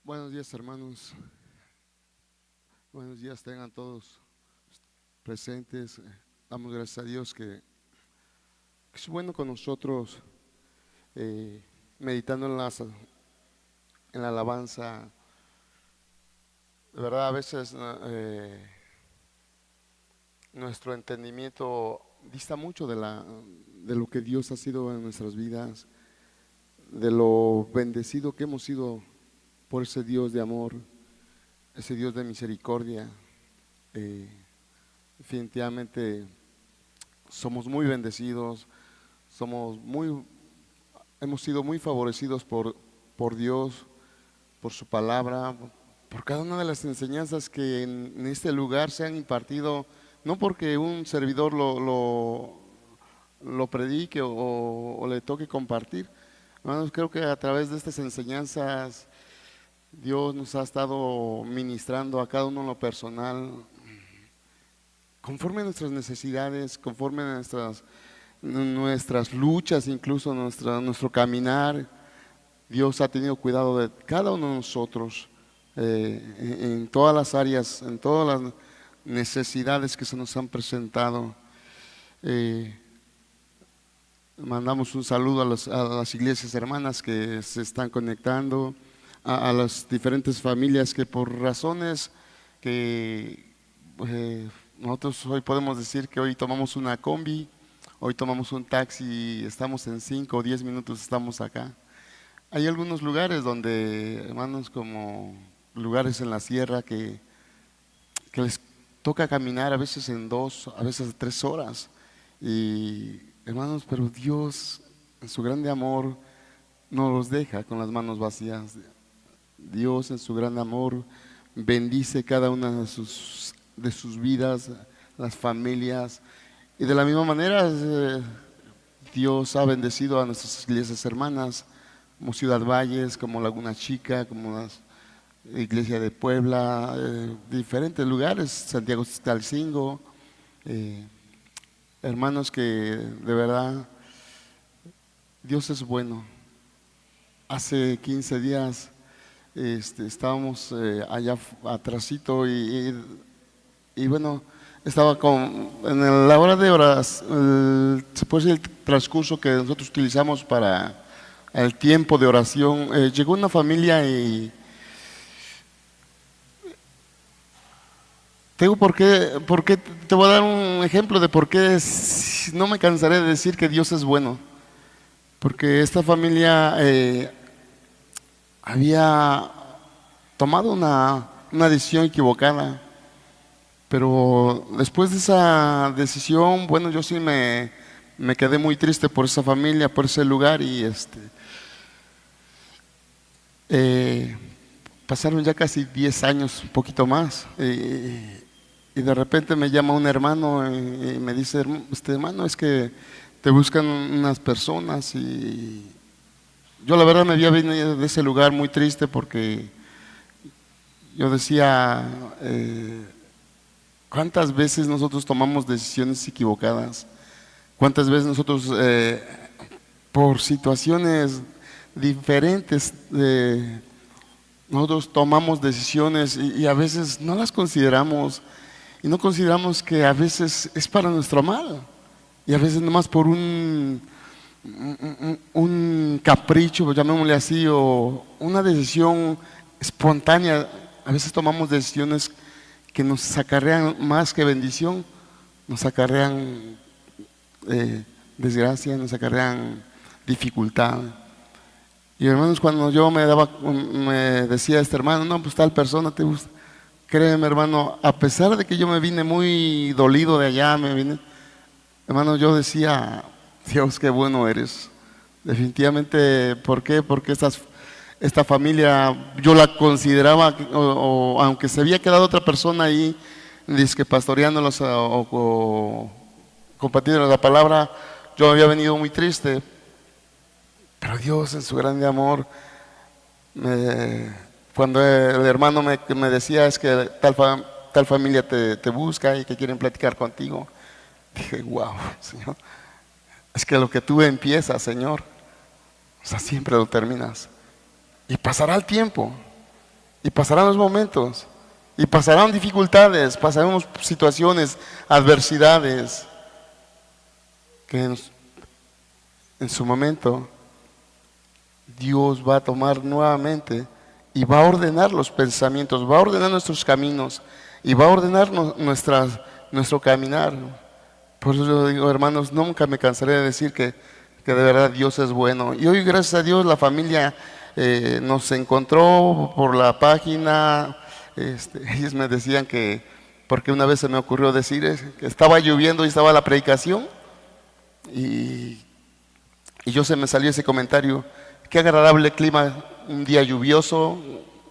Buenos días, hermanos. Buenos días, tengan todos presentes. Damos gracias a Dios que es bueno con nosotros, meditando en la alabanza. De verdad, a veces nuestro entendimiento dista mucho de lo que Dios ha sido en nuestras vidas, de lo bendecido que hemos sido por ese Dios de amor, ese Dios de misericordia. Definitivamente somos muy bendecidos, hemos sido muy favorecidos por Dios, por su palabra, por cada una de las enseñanzas que en este lugar se han impartido, no porque un servidor lo predique o le toque compartir. Hermanos, creo que a través de estas enseñanzas Dios nos ha estado ministrando a cada uno en lo personal, conforme a nuestras necesidades, conforme a nuestras luchas, incluso nuestro caminar. Dios ha tenido cuidado de cada uno de nosotros, en todas las áreas, en todas las necesidades que se nos han presentado. Mandamos un saludo a las iglesias hermanas que se están conectando, a las diferentes familias que por razones que nosotros hoy podemos decir que hoy tomamos una combi, hoy tomamos un taxi, estamos en 5 o 10 minutos, estamos acá. Hay algunos lugares donde, hermanos, como lugares en la sierra que les toca caminar a veces en 2, a veces 3 horas. Y hermanos, pero Dios en su grande amor no los deja con las manos vacías. Dios en su gran amor bendice cada una de sus vidas, las familias, y de la misma manera Dios ha bendecido a nuestras iglesias hermanas, como Ciudad Valles, como Laguna Chica, como la iglesia de Puebla, diferentes lugares, Santiago Xtalcingo, hermanos, que de verdad Dios es bueno. Hace 15 días estábamos allá atrasito y bueno, estaba en la hora de horas, se puede decir el transcurso que nosotros utilizamos para el tiempo de oración. Llegó una familia y te voy a dar un ejemplo de por qué no me cansaré de decir que Dios es bueno. Porque esta familia había tomado una decisión equivocada, pero después de esa decisión, bueno, yo sí me quedé muy triste por esa familia, por ese lugar, y pasaron ya casi 10 años, un poquito más, y de repente me llama un hermano y me dice: hermano, es que te buscan unas personas. Y yo la verdad me había venido de ese lugar muy triste, porque yo decía, ¿cuántas veces nosotros tomamos decisiones equivocadas? ¿Cuántas veces nosotros por situaciones diferentes nosotros tomamos decisiones y a veces no las consideramos, y no consideramos que a veces es para nuestro mal, y a veces nomás por un capricho, llamémosle así, o una decisión espontánea, a veces tomamos decisiones que nos acarrean más que bendición, nos acarrean desgracia, nos acarrean dificultad. Y hermanos, cuando yo me decía este hermano: no, pues tal persona te gusta, créeme, hermano, a pesar de que yo me vine muy dolido de allá, hermano, yo decía: Dios, qué bueno eres. Definitivamente. ¿Por qué? Porque esta familia yo la consideraba, o aunque se había quedado otra persona ahí, dizque pastoreándolos o compartiendo la palabra, yo había venido muy triste. Pero Dios en su grande amor, cuando el hermano me decía: es que tal familia te busca y que quieren platicar contigo, dije: wow, Señor, es que lo que tú empiezas, Señor, o sea, siempre lo terminas. Y pasará el tiempo, y pasarán los momentos, y pasarán dificultades, pasaremos situaciones, adversidades, que en su momento Dios va a tomar nuevamente y va a ordenar los pensamientos, va a ordenar nuestros caminos y va a ordenar nuestro caminar. Por eso yo digo, hermanos, nunca me cansaré de decir que de verdad Dios es bueno. Y hoy, gracias a Dios, la familia nos encontró por la página. Ellos me decían que, porque una vez se me ocurrió decir que estaba lloviendo y estaba la predicación, y yo se me salió ese comentario: qué agradable clima, un día lluvioso,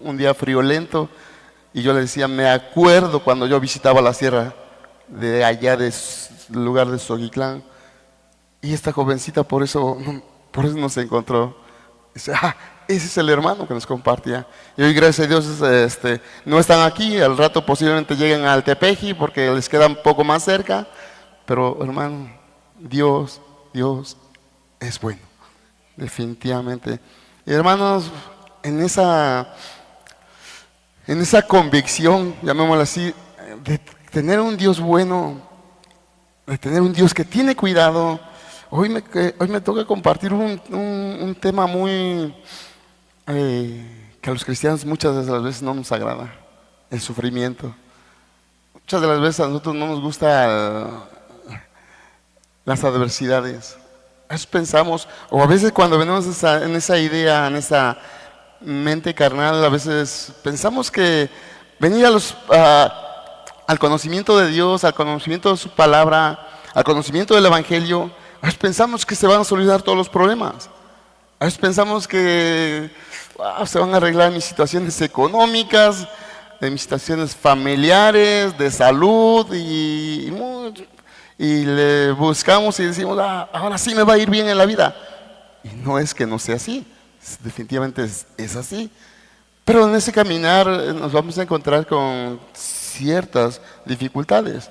un día friolento. Y yo le decía, me acuerdo cuando yo visitaba la sierra de allá del lugar de Soguitlán, y esta jovencita por eso nos encontró. Dice, ese es el hermano que nos compartía. Y hoy, gracias a Dios, no están aquí. Al rato posiblemente lleguen al Tepeji porque les queda un poco más cerca. Pero, hermano, Dios es bueno, definitivamente. Y, hermanos, en esa convicción, llamémosla así, de tener un Dios bueno, de tener un Dios que tiene cuidado, hoy me toca compartir un tema muy que a los cristianos muchas de las veces no nos agrada: el sufrimiento. Muchas de las veces a nosotros no nos gusta las adversidades. A veces pensamos, o a veces cuando venimos en esa idea, en esa mente carnal, a veces pensamos que venir al conocimiento de Dios, al conocimiento de su palabra, al conocimiento del Evangelio, a veces pensamos que se van a solucionar todos los problemas. A veces pensamos que se van a arreglar mis situaciones económicas, de mis situaciones familiares, de salud, y le buscamos y decimos, ahora sí me va a ir bien en la vida. Y no es que no sea así, definitivamente es así. Pero en ese caminar nos vamos a encontrar con ciertas dificultades.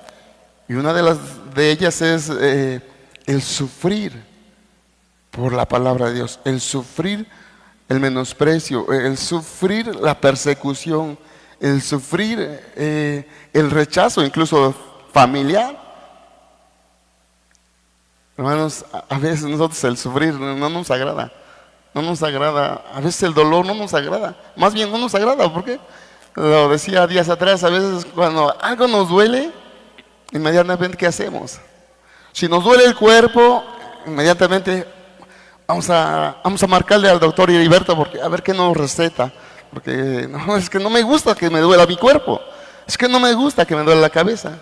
Y una de ellas es el sufrir por la palabra de Dios, el sufrir el menosprecio, el sufrir la persecución, el sufrir el rechazo, incluso familiar. Hermanos, a veces nosotros el sufrir no nos agrada, a veces el dolor no nos agrada, más bien no nos agrada, porque lo decía días atrás, a veces cuando algo nos duele, inmediatamente ¿qué hacemos? Si nos duele el cuerpo, inmediatamente vamos a marcarle al doctor Heriberto porque a ver qué nos receta, porque no, es que no me gusta que me duela mi cuerpo, es que no me gusta que me duela la cabeza.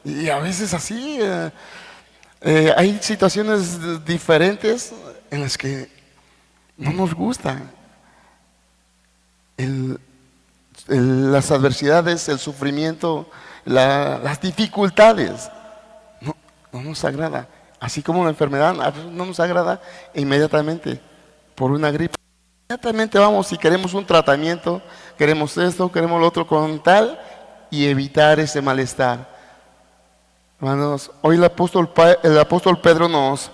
Y a veces así hay situaciones diferentes en las que no nos gusta las adversidades, el sufrimiento, las dificultades. No nos agrada. Así como la enfermedad no nos agrada, e inmediatamente por una gripe, inmediatamente vamos y queremos un tratamiento, queremos esto, queremos lo otro, con tal y evitar ese malestar. Hermanos, hoy el apóstol Pedro nos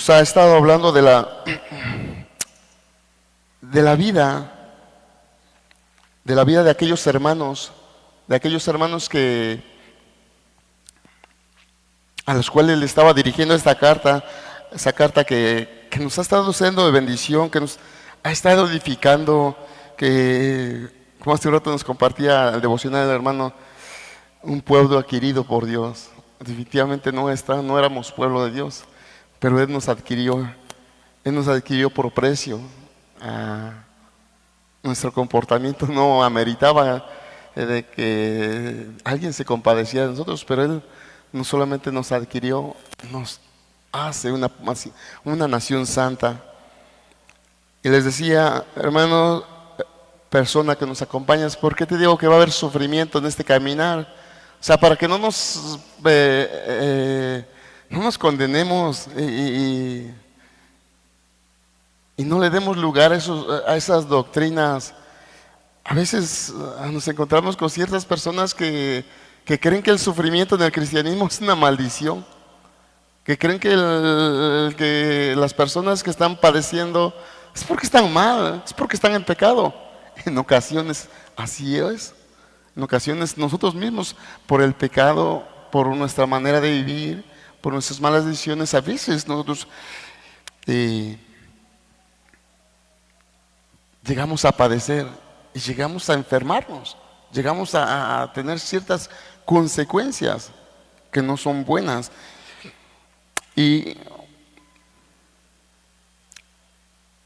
ha estado hablando de la vida de aquellos hermanos, a los cuales le estaba dirigiendo esa carta que nos ha estado siendo de bendición, que nos ha estado edificando, que como hace un rato nos compartía el devocional del hermano, un pueblo adquirido por Dios. Definitivamente no éramos pueblo de Dios, pero Él nos adquirió por precio. Nuestro comportamiento no ameritaba de que alguien se compadeciera de nosotros, pero Él no solamente nos adquirió, nos hace una nación santa. Y les decía, hermano, persona que nos acompañas, ¿por qué te digo que va a haber sufrimiento en este caminar? O sea, para que no nos condenemos y no le demos lugar a esas doctrinas. A veces nos encontramos con ciertas personas que creen que el sufrimiento en el cristianismo es una maldición, que creen que las personas que están padeciendo es porque están mal, es porque están en pecado. En ocasiones así es. En ocasiones nosotros mismos, por el pecado, por nuestra manera de vivir, por nuestras malas decisiones, a veces nosotros llegamos a padecer y llegamos a enfermarnos, llegamos a tener ciertas consecuencias que no son buenas. Y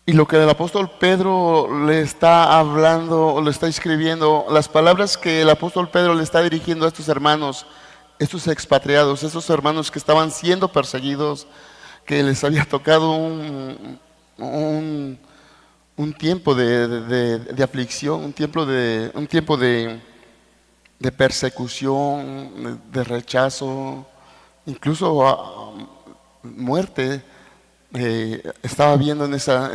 lo que el apóstol Pedro le está hablando, o le está escribiendo, las palabras que el apóstol Pedro le está dirigiendo a estos hermanos, estos expatriados, estos hermanos que estaban siendo perseguidos, que les había tocado un tiempo de aflicción, un tiempo de persecución, de rechazo, incluso muerte. Estaba viendo en esa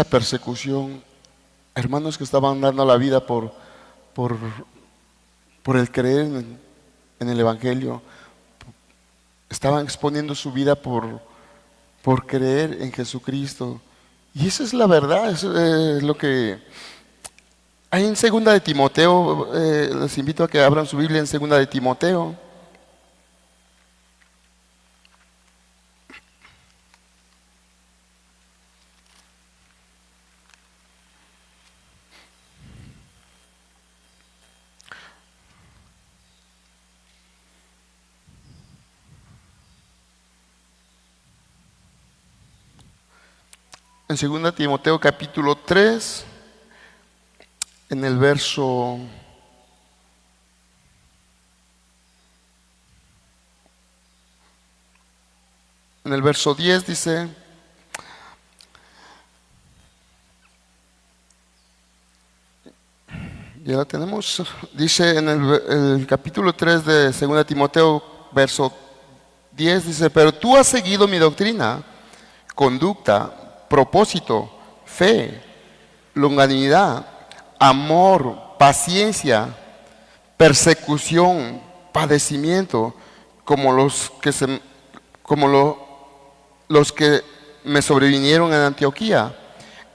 persecución hermanos que estaban dando la vida por el creer en el Evangelio, estaban exponiendo su vida por creer en Jesucristo. Y esa es la verdad, eso es lo que hay en segunda de Timoteo. Les invito a que abran su Biblia en segunda de Timoteo. En 2 Timoteo capítulo 3, en el verso 10 dice: ya la tenemos, dice en el capítulo 3 de 2 Timoteo, verso 10, dice: pero tú has seguido mi doctrina, conducta, propósito, fe, longanimidad, amor, paciencia, persecución, padecimiento, como los que me sobrevinieron en Antioquía,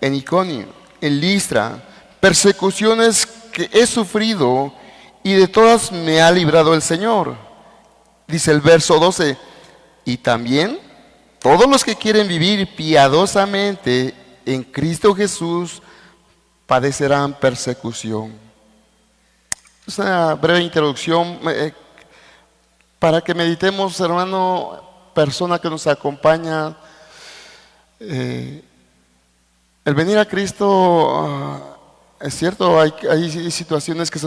en Iconio, en Listra, persecuciones que he sufrido, y de todas me ha librado el Señor. Dice el verso 12: y también todos los que quieren vivir piadosamente en Cristo Jesús padecerán persecución. Es una breve introducción para que meditemos, hermano, persona que nos acompaña. El venir a Cristo, es cierto, hay situaciones que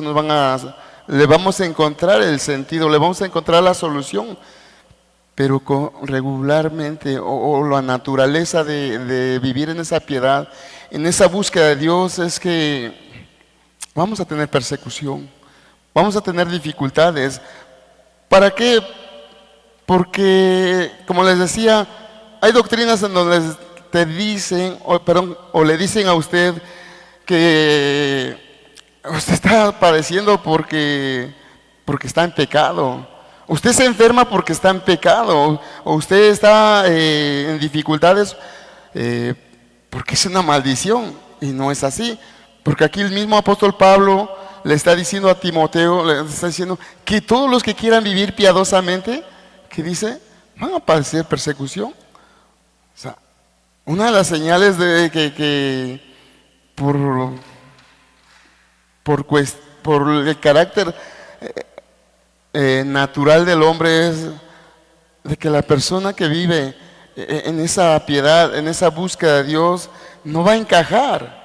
le vamos a encontrar el sentido, le vamos a encontrar la solución. Pero regularmente, o la naturaleza de vivir en esa piedad, en esa búsqueda de Dios, es que vamos a tener persecución, vamos a tener dificultades. ¿Para qué? Porque, como les decía, hay doctrinas en donde te dicen, o le dicen a usted que usted está padeciendo porque está en pecado. Usted se enferma porque está en pecado, o usted está en dificultades porque es una maldición, y no es así. Porque aquí el mismo apóstol Pablo le está diciendo a Timoteo, le está diciendo que todos los que quieran vivir piadosamente, que dice, van a padecer persecución. O sea, una de las señales de que por el carácter natural del hombre es de que la persona que vive en esa piedad, en esa búsqueda de Dios, no va a encajar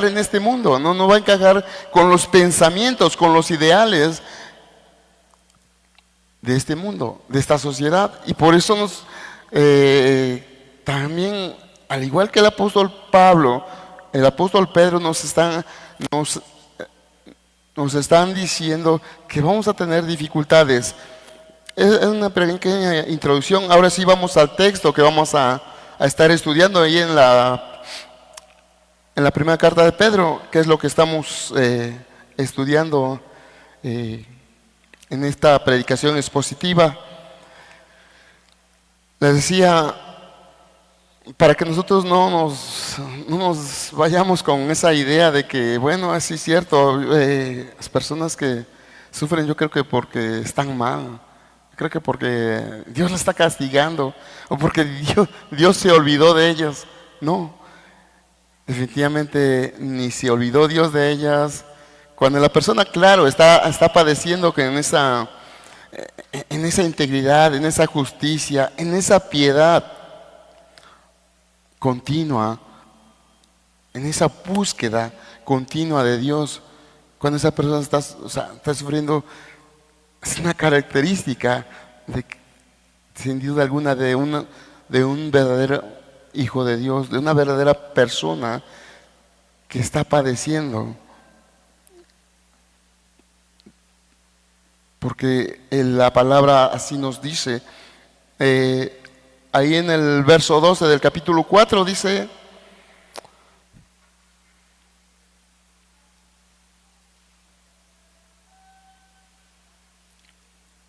en este mundo, no va a encajar con los pensamientos, con los ideales de este mundo, de esta sociedad. Y por eso también, al igual que el apóstol Pablo, el apóstol Pedro nos están diciendo que vamos a tener dificultades. Es una pequeña introducción. Ahora sí vamos al texto que vamos a estar estudiando ahí en la primera carta de Pedro, que es lo que estamos estudiando en esta predicación expositiva. Les decía, para que nosotros no nos vayamos con esa idea de que, bueno, así es cierto, las personas que sufren, yo creo que porque están mal, creo que porque Dios las está castigando o porque Dios se olvidó de ellas. No, definitivamente ni se olvidó Dios de ellas. Cuando la persona, claro, está padeciendo que en esa integridad, en esa justicia, en esa piedad continua, en esa búsqueda continua de Dios, cuando esa persona está sufriendo, es una característica sin duda alguna de un verdadero hijo de Dios, de una verdadera persona que está padeciendo. Porque la palabra así nos dice, ahí en el verso 12 del capítulo 4 dice: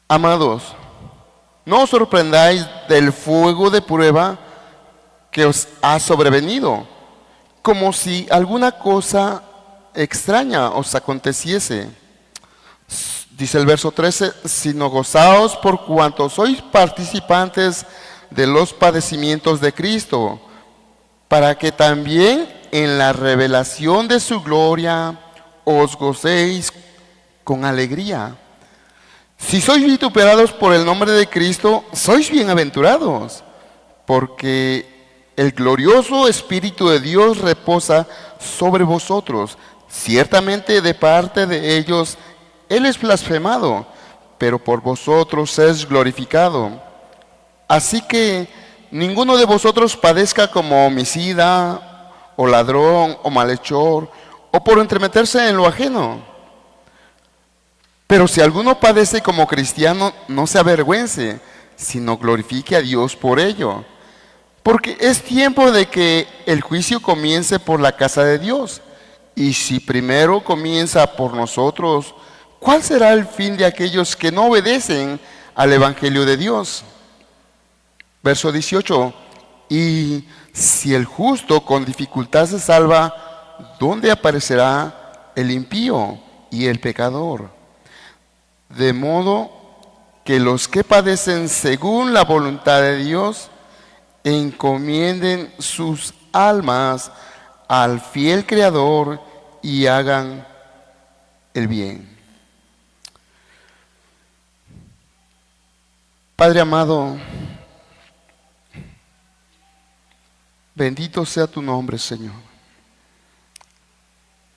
amados, no os sorprendáis del fuego de prueba que os ha sobrevenido, como si alguna cosa extraña os aconteciese. Dice el verso 13, sino gozaos por cuanto sois participantes de los padecimientos de Cristo, para que también en la revelación de su gloria os gocéis con alegría. Si sois vituperados por el nombre de Cristo, sois bienaventurados, porque el glorioso Espíritu de Dios reposa sobre vosotros. Ciertamente de parte de ellos Él es blasfemado, pero por vosotros es glorificado. Así que ninguno de vosotros padezca como homicida, o ladrón, o malhechor, o por entremeterse en lo ajeno. Pero si alguno padece como cristiano, no se avergüence, sino glorifique a Dios por ello. Porque es tiempo de que el juicio comience por la casa de Dios. Y si primero comienza por nosotros, ¿cuál será el fin de aquellos que no obedecen al Evangelio de Dios? Verso 18. Y si el justo con dificultad se salva, ¿dónde aparecerá el impío y el pecador? De modo que los que padecen según la voluntad de Dios, encomienden sus almas al fiel Creador y hagan el bien. Padre amado, bendito sea tu nombre, Señor.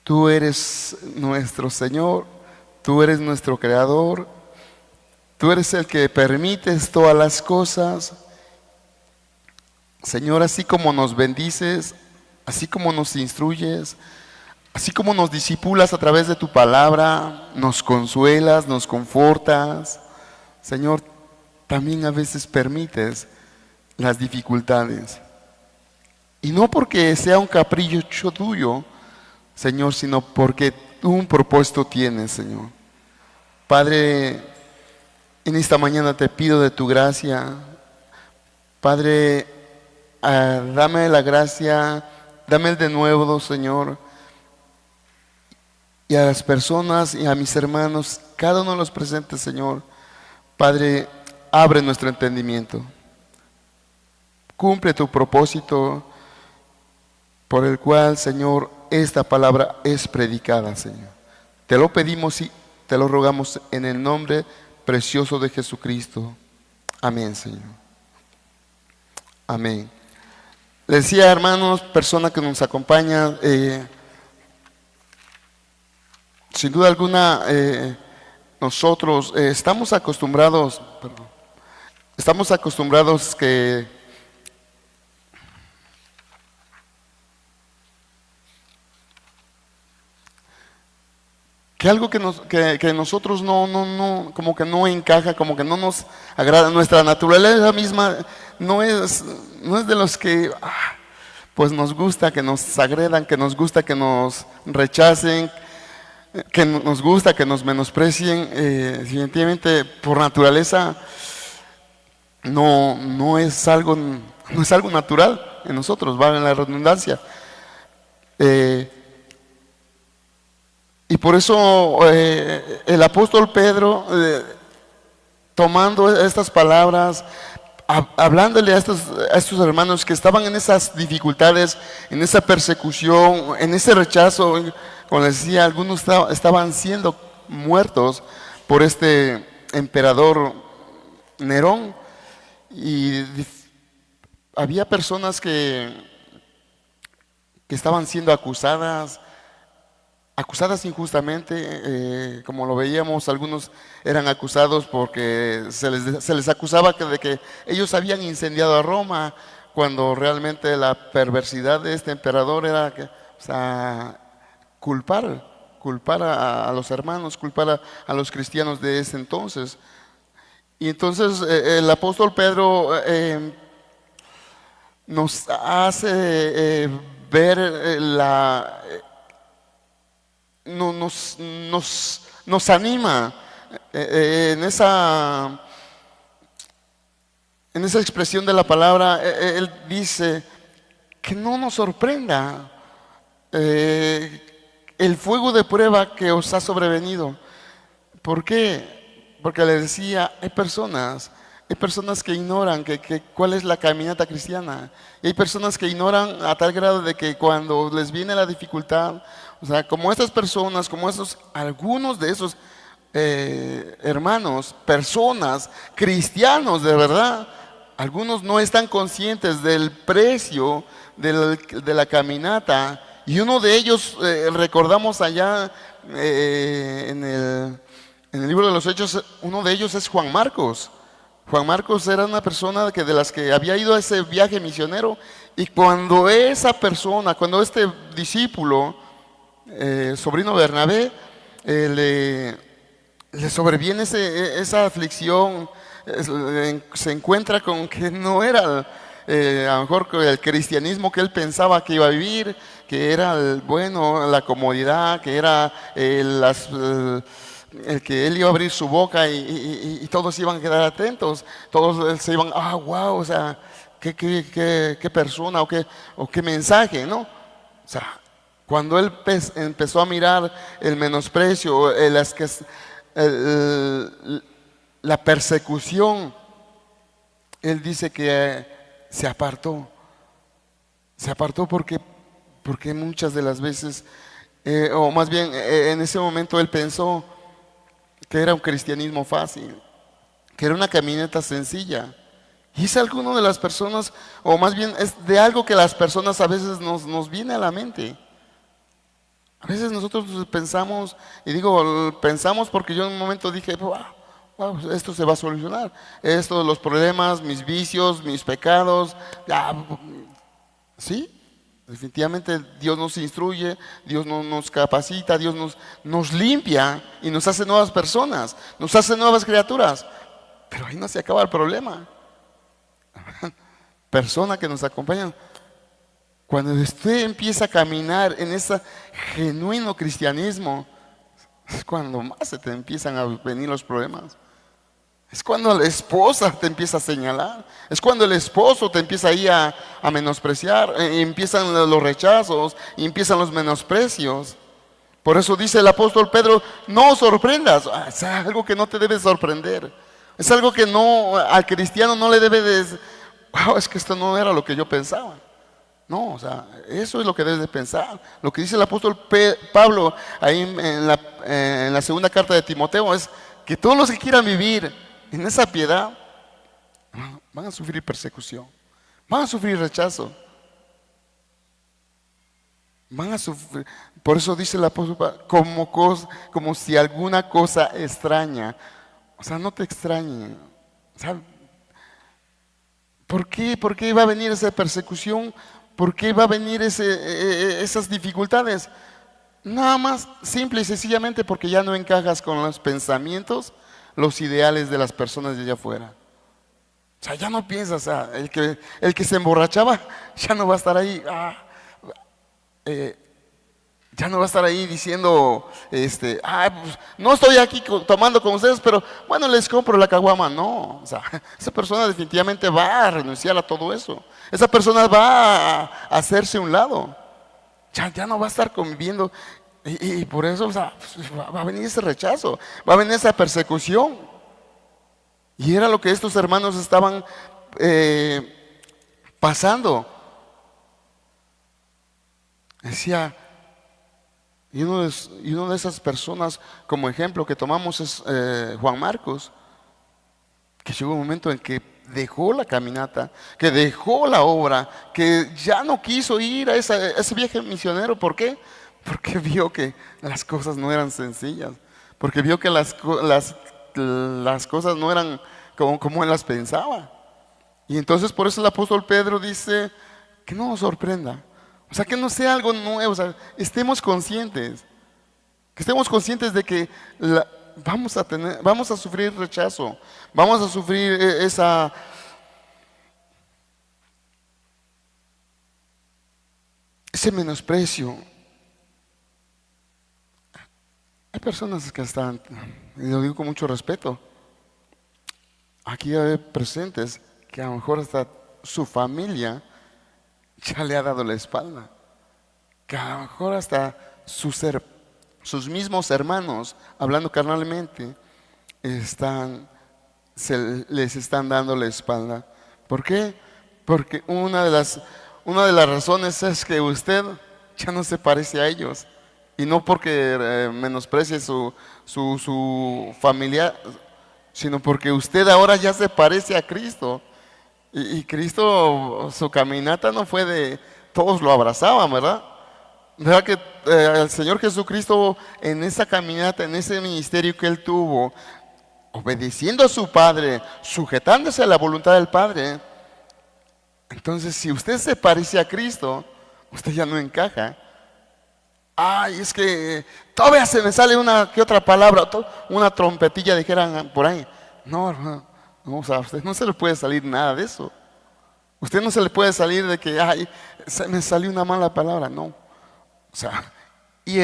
Tú eres nuestro Señor, tú eres nuestro Creador, tú eres el que permites todas las cosas. Señor, así como nos bendices, así como nos instruyes, así como nos disipulas a través de tu palabra, nos consuelas, nos confortas, Señor, también a veces permites las dificultades. Y no porque sea un capricho tuyo, Señor, sino porque tú un propósito tienes, Señor. Padre, en esta mañana te pido de tu gracia. Padre, dame la gracia, dame el denuedo, Señor. Y a las personas y a mis hermanos, cada uno de los presentes, Señor, Padre, abre nuestro entendimiento. Cumple tu propósito por el cual, Señor, esta palabra es predicada, Señor. Te lo pedimos y te lo rogamos en el nombre precioso de Jesucristo. Amén, Señor. Amén. Le decía, hermanos, persona que nos acompaña, sin duda alguna, nosotros estamos acostumbrados que algo que nosotros como que no encaja, como que no nos agrada, nuestra naturaleza misma no es de los que pues nos gusta que nos agredan, que nos gusta que nos rechacen, que nos gusta que nos menosprecien. Definitivamente por naturaleza no es algo natural. en nosotros, va en la redundancia. Y por eso el apóstol Pedro, tomando estas palabras, hablándole a estos hermanos que estaban en esas dificultades, en esa persecución, en ese rechazo, como les decía, algunos estaban siendo muertos por este emperador Nerón, y había personas que estaban siendo acusadas injustamente, como lo veíamos. Algunos eran acusados porque se les acusaba de que ellos habían incendiado a Roma, cuando realmente la perversidad de este emperador era culpar a los hermanos, culpar a los cristianos de ese entonces. Y entonces el apóstol Pedro nos hace ver nos anima en esa expresión de la palabra. Él dice que no nos sorprenda el fuego de prueba que os ha sobrevenido. ¿Por qué? Porque le decía, hay personas que ignoran cuál es la caminata cristiana. Y hay personas que ignoran a tal grado de que cuando les viene la dificultad, o sea, como estas personas, algunos de esos hermanos, personas, cristianos de verdad, algunos no están conscientes del precio de la caminata. Y uno de ellos, recordamos allá en el libro de los Hechos, uno de ellos es Juan Marcos. Juan Marcos era una persona de las que había ido a ese viaje misionero, y cuando este discípulo, sobrino Bernabé, le sobreviene esa aflicción, se encuentra con que no era a lo mejor el cristianismo que él pensaba que iba a vivir, que era la comodidad, que era el que él iba a abrir su boca y todos iban a quedar atentos, todos se iban, wow, o sea, qué persona o qué mensaje, ¿no? O sea, cuando él empezó a mirar el menosprecio, la persecución, él dice que se apartó porque muchas de las veces, o más bien en ese momento él pensó que era un cristianismo fácil, que era una caminata sencilla. Y es alguno de las personas, o más bien es de algo que las personas a veces nos viene a la mente. A veces nosotros pensamos, y digo pensamos porque yo en un momento dije, wow, esto se va a solucionar. Los problemas, mis vicios, mis pecados, sí. Definitivamente Dios nos instruye, Dios nos capacita, Dios nos limpia y nos hace nuevas personas, nos hace nuevas criaturas. Pero ahí no se acaba el problema. Persona que nos acompaña, cuando usted empieza a caminar en ese genuino cristianismo, es cuando más se te empiezan a venir los problemas. Es cuando la esposa te empieza a señalar, es cuando el esposo te empieza ahí a menospreciar, empiezan los rechazos, y empiezan los menosprecios. Por eso dice el apóstol Pedro, no os sorprendas. Es algo que no te debe sorprender, es algo que al cristiano no le debe de, wow, es que esto no era lo que yo pensaba. No, o sea, eso es lo que debes de pensar. Lo que dice el apóstol Pablo ahí en la segunda carta de Timoteo es que todos los que quieran vivir en esa piedad van a sufrir persecución, van a sufrir rechazo, van a sufrir. Por eso dice el apóstol como si alguna cosa extraña. O sea, no te extrañe. O sea, ¿por qué va a venir esa persecución? ¿Por qué va a venir esas dificultades? Nada más, simple y sencillamente porque ya no encajas con los pensamientos, los ideales de las personas de allá afuera. O sea, ya no piensas, el que se emborrachaba ya no va a estar ahí. Ya no va a estar ahí diciendo, pues, no estoy aquí tomando con ustedes, pero bueno, les compro la caguama. No, o sea, esa persona definitivamente va a renunciar a todo eso. Esa persona va a hacerse a un lado. Ya no va a estar conviviendo. Y por eso, o sea, pues, va a venir ese rechazo, va a venir esa persecución. Y era lo que estos hermanos estaban pasando. Decía, y una de esas personas como ejemplo que tomamos es Juan Marcos, que llegó un momento en que dejó la caminata, que dejó la obra, que ya no quiso ir a ese viaje misionero. ¿Por qué? Porque vio que las cosas no eran sencillas, porque vio que las cosas no eran como él las pensaba. Y entonces por eso el apóstol Pedro dice que no nos sorprenda. O sea, que no sea algo nuevo, o sea, estemos conscientes, que estemos conscientes de que vamos a sufrir rechazo, vamos a sufrir ese menosprecio. Hay personas que están, y lo digo con mucho respeto, aquí hay presentes que a lo mejor hasta su familia ya le ha dado la espalda, que a lo mejor hasta sus mismos hermanos, hablando carnalmente, les están dando la espalda. ¿Por qué? Porque una de las razones es que usted ya no se parece a ellos. Y no porque menosprecie su familia, sino porque usted ahora ya se parece a Cristo. Y Cristo, su caminata no fue de todos lo abrazaban, ¿verdad? ¿Verdad que el Señor Jesucristo en esa caminata, en ese ministerio que Él tuvo, obedeciendo a su Padre, sujetándose a la voluntad del Padre? Entonces, si usted se parece a Cristo, usted ya no encaja. Ay, es que todavía se me sale una que otra palabra, una trompetilla, dijeran por ahí. No, hermano, no, o sea, a usted no se le puede salir nada de eso. Usted no se le puede salir de que, ay, se me salió una mala palabra, no. O sea, y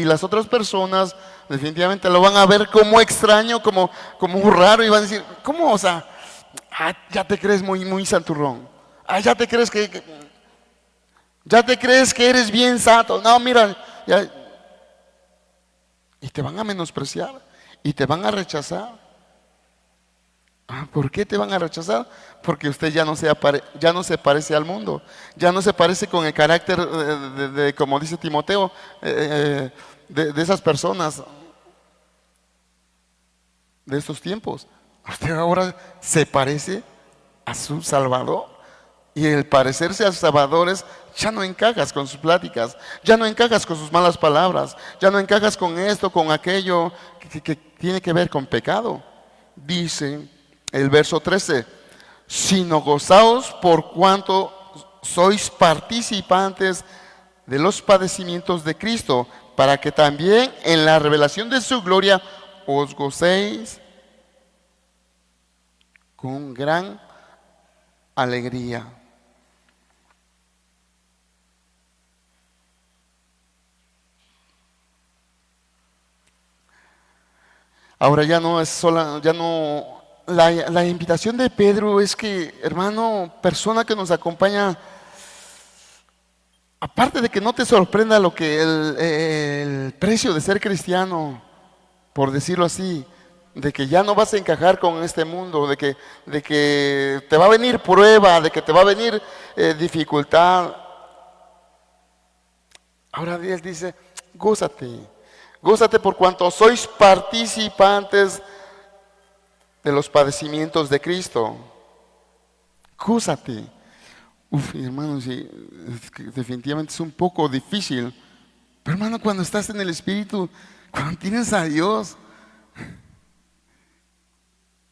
las otras personas definitivamente lo van a ver como extraño, como raro, y van a decir, ¿cómo? O sea, ya te crees muy santurrón. Ya te crees ya te crees que eres bien santo. No, mira, y te van a menospreciar y te van a rechazar. ¿Por qué te van a rechazar? Porque usted ya no se parece al mundo, ya no se parece con el carácter como dice Timoteo, de esas personas de estos tiempos. Usted ahora se parece a su Salvador. Y el parecerse a sus salvadores, ya no encajas con sus pláticas, ya no encajas con sus malas palabras, ya no encajas con esto, con aquello que tiene que ver con pecado. Dice el verso 13, sino gozaos por cuanto sois participantes de los padecimientos de Cristo, para que también en la revelación de su gloria os gocéis con gran alegría. Ahora ya no es sola, ya no, la invitación de Pedro es que, hermano, persona que nos acompaña, aparte de que no te sorprenda lo que el precio de ser cristiano, por decirlo así, de que ya no vas a encajar con este mundo, de que te va a venir prueba, de que te va a venir dificultad. Ahora Él dice, gózate. Gózate por cuanto sois participantes de los padecimientos de Cristo. Gózate. Uf, hermano, sí, definitivamente es un poco difícil. Pero hermano, cuando estás en el Espíritu, cuando tienes a Dios,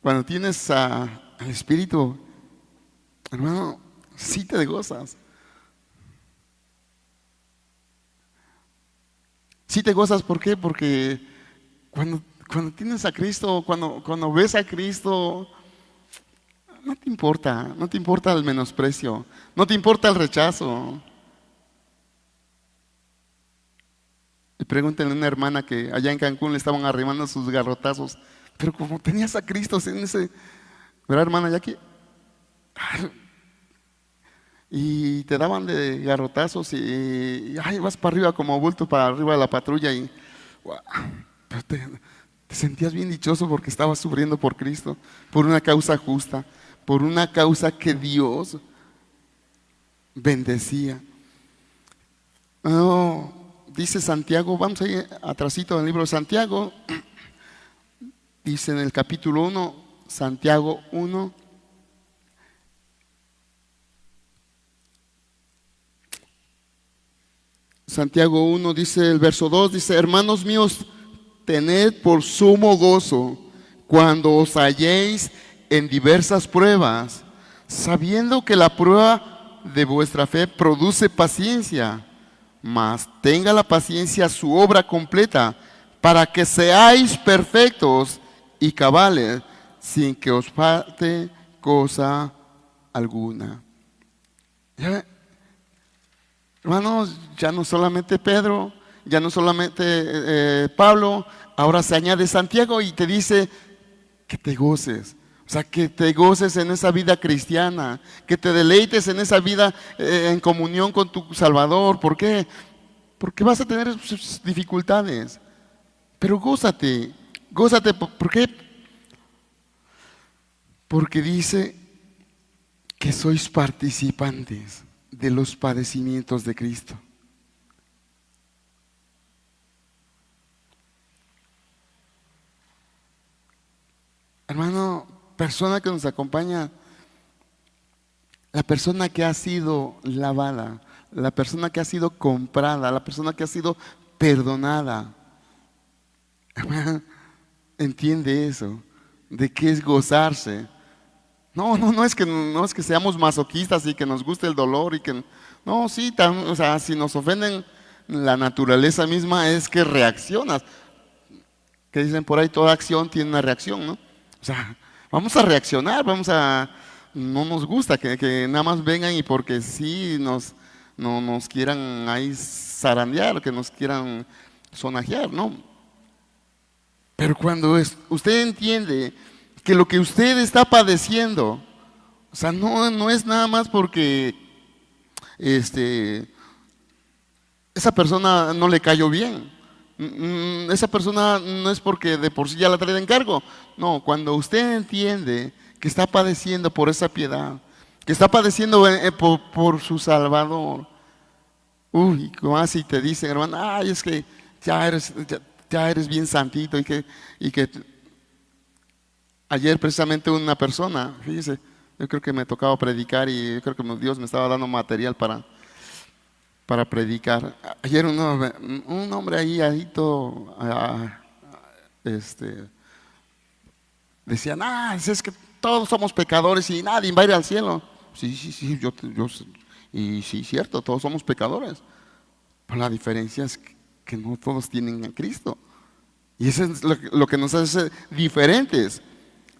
cuando tienes al Espíritu, hermano, sí te gozas. Sí te gozas, ¿por qué? Porque cuando tienes a Cristo, cuando ves a Cristo, no te importa el menosprecio, no te importa el rechazo. Y pregúntenle a una hermana que allá en Cancún le estaban arrimando sus garrotazos, pero como tenías a Cristo en ese, ¿verdad, hermana Jackie? Y te daban de garrotazos y ay, vas para arriba como bulto para arriba de la patrulla y wow, pero te sentías bien dichoso porque estabas sufriendo por Cristo, por una causa justa, por una causa que Dios bendecía. No, dice Santiago, vamos a ir atrasito del libro de Santiago, dice en el capítulo 1, Santiago 1, Santiago 1 dice el verso 2, dice: hermanos míos, tened por sumo gozo cuando os halléis en diversas pruebas, sabiendo que la prueba de vuestra fe produce paciencia, mas tenga la paciencia su obra completa, para que seáis perfectos y cabales, sin que os falte cosa alguna. ¿Ya? Hermanos, ya no solamente Pedro, ya no solamente Pablo, ahora se añade Santiago y te dice que te goces. O sea, que te goces en esa vida cristiana, que te deleites en esa vida en comunión con tu Salvador. ¿Por qué? Porque vas a tener sus dificultades, pero gózate, gózate. ¿Por qué? Porque dice que sois participantes de los padecimientos de Cristo. Hermano, persona que nos acompaña, la persona que ha sido lavada, la persona que ha sido comprada, la persona que ha sido perdonada, hermano, entiende eso, de qué es gozarse. No es que seamos masoquistas y que nos guste el dolor y que no, sí, o sea, si nos ofenden, la naturaleza misma es que reaccionas. Que dicen por ahí, toda acción tiene una reacción, ¿no? O sea, vamos a reaccionar, no nos gusta que nada más vengan y porque sí no nos quieran ahí zarandear, que nos quieran sonajear, ¿no? Pero cuando usted entiende que lo que usted está padeciendo, o sea, no es nada más porque esa persona no le cayó bien. Esa persona no es porque de por sí ya la trae de encargo. No, cuando usted entiende que está padeciendo por esa piedad, que está padeciendo por su Salvador, uy, como así te dicen, hermano, ay, es que ya eres bien santito y que ayer precisamente una persona, fíjese, yo creo que me tocaba predicar y yo creo que Dios me estaba dando material para predicar. Ayer un hombre ahí todo, decía, es que todos somos pecadores y nadie va a ir al cielo. Sí, y sí, cierto, todos somos pecadores. Pero la diferencia es que no todos tienen a Cristo. Y eso es lo que nos hace diferentes.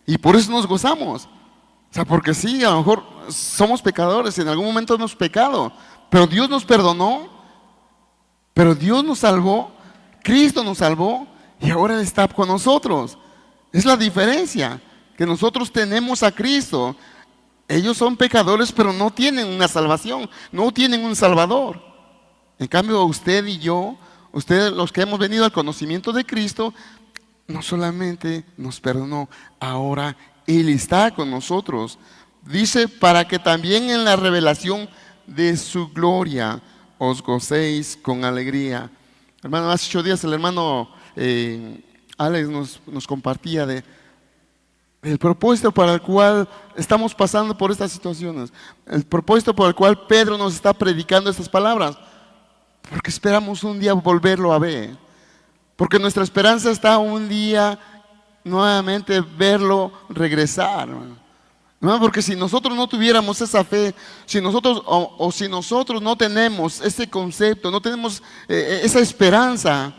Y por eso nos gozamos. O sea, porque sí, a lo mejor somos pecadores, en algún momento hemos pecado, pero Dios nos perdonó, pero Dios nos salvó, Cristo nos salvó y ahora Él está con nosotros. Es la diferencia, que nosotros tenemos a Cristo. Ellos son pecadores, pero no tienen una salvación, no tienen un Salvador. En cambio, usted y yo, ustedes los que hemos venido al conocimiento de Cristo, no solamente nos perdonó, ahora Él está con nosotros. Dice, para que también en la revelación de su gloria os gocéis con alegría. Hermano, hace 8 días el hermano Alex nos compartía el propósito para el cual estamos pasando por estas situaciones, el propósito por el cual Pedro nos está predicando estas palabras, porque esperamos un día volverlo a ver, porque nuestra esperanza está un día nuevamente verlo regresar. No, porque si nosotros no tuviéramos esa fe, si nosotros si nosotros no tenemos ese concepto, no tenemos esa esperanza,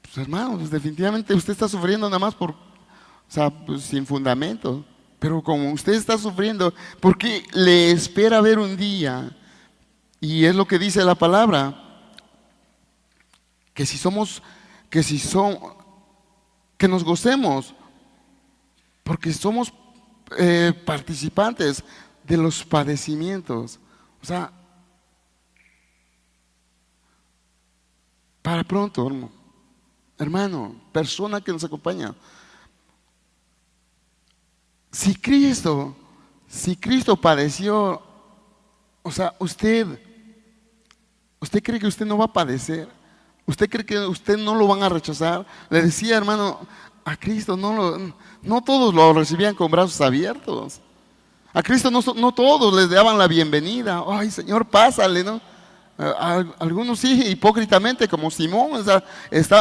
pues hermano, pues definitivamente usted está sufriendo nada más pues sin fundamento. Pero como usted está sufriendo, porque le espera ver un día, y es lo que dice la palabra, que si somos, que si son, que nos gocemos, porque somos participantes de los padecimientos. O sea, para pronto, hermano, persona que nos acompaña. Si Cristo padeció, o sea, ¿usted cree que usted no va a padecer? ¿Usted cree que usted no lo van a rechazar? Le decía, hermano, a Cristo no todos lo recibían con brazos abiertos. A Cristo no todos les daban la bienvenida. Ay, Señor, pásale, ¿no? Algunos sí, hipócritamente, como Simón, o sea,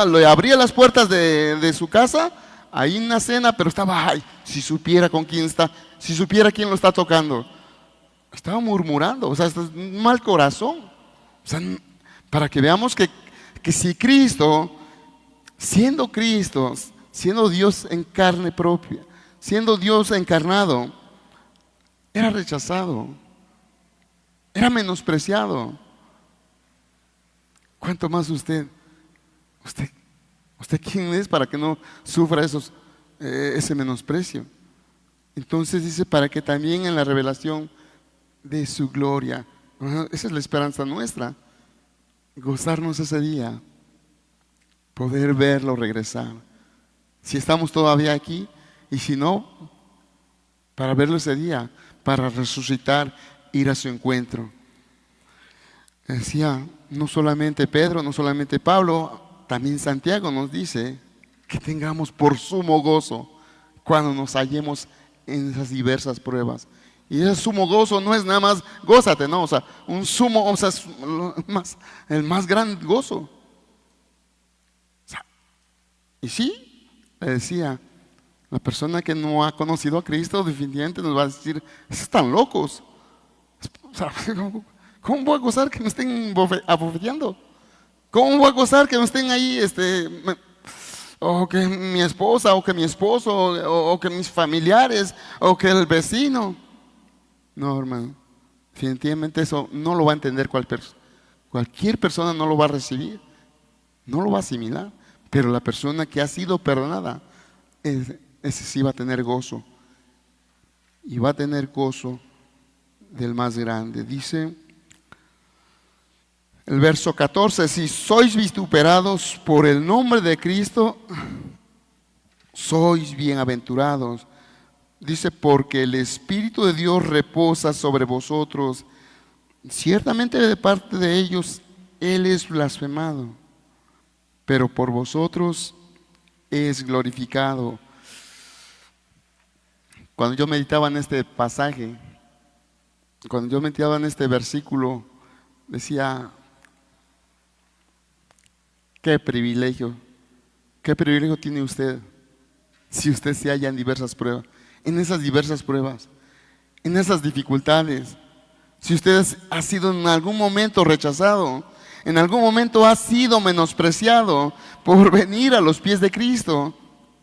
le abría las puertas de su casa, ahí en la cena, pero estaba, ay, si supiera con quién está, si supiera quién lo está tocando. Estaba murmurando, o sea, es un mal corazón. O sea, para que veamos que si Cristo, siendo Dios en carne propia, siendo Dios encarnado, era rechazado, era menospreciado. ¿Cuánto más usted quién es para que no sufra ese menosprecio? Entonces dice, para que también en la revelación de su gloria, esa es la esperanza nuestra, gozarnos ese día, poder verlo regresar. Si estamos todavía aquí, y si no, para verlo ese día, para resucitar, ir a su encuentro. Decía, no solamente Pedro, no solamente Pablo, también Santiago nos dice que tengamos por sumo gozo cuando nos hallemos en esas diversas pruebas. Y ese sumo gozo no es nada más gózate, no, o sea, un sumo, o sea, es el más gran gozo. O sea, y sí, le decía, la persona que no ha conocido a Cristo definitivamente nos va a decir, están locos. O sea, ¿cómo voy a gozar que me estén abofeteando? ¿Cómo voy a gozar que me estén ahí, o que mi esposa, o que mi esposo, o que mis familiares, o que el vecino? No, hermano, definitivamente eso no lo va a entender cualquier persona no lo va a recibir, no lo va a asimilar, pero la persona que ha sido perdonada, ese sí va a tener gozo, y va a tener gozo del más grande. Dice el verso 14, si sois vituperados por el nombre de Cristo, sois bienaventurados. Dice, porque el Espíritu de Dios reposa sobre vosotros. Ciertamente de parte de ellos Él es blasfemado, pero por vosotros es glorificado. Cuando yo meditaba en este pasaje, cuando yo meditaba en este versículo, decía, qué privilegio tiene usted si usted se halla en diversas pruebas, en esas diversas pruebas, en esas dificultades. Si usted ha sido en algún momento rechazado, en algún momento ha sido menospreciado por venir a los pies de Cristo,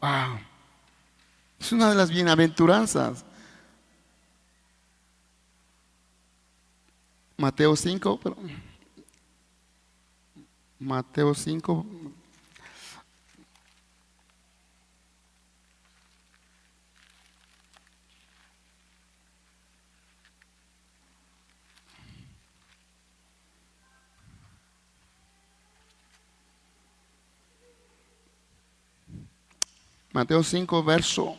wow, es una de las bienaventuranzas. Mateo 5, Mateo 5. Mateo 5, verso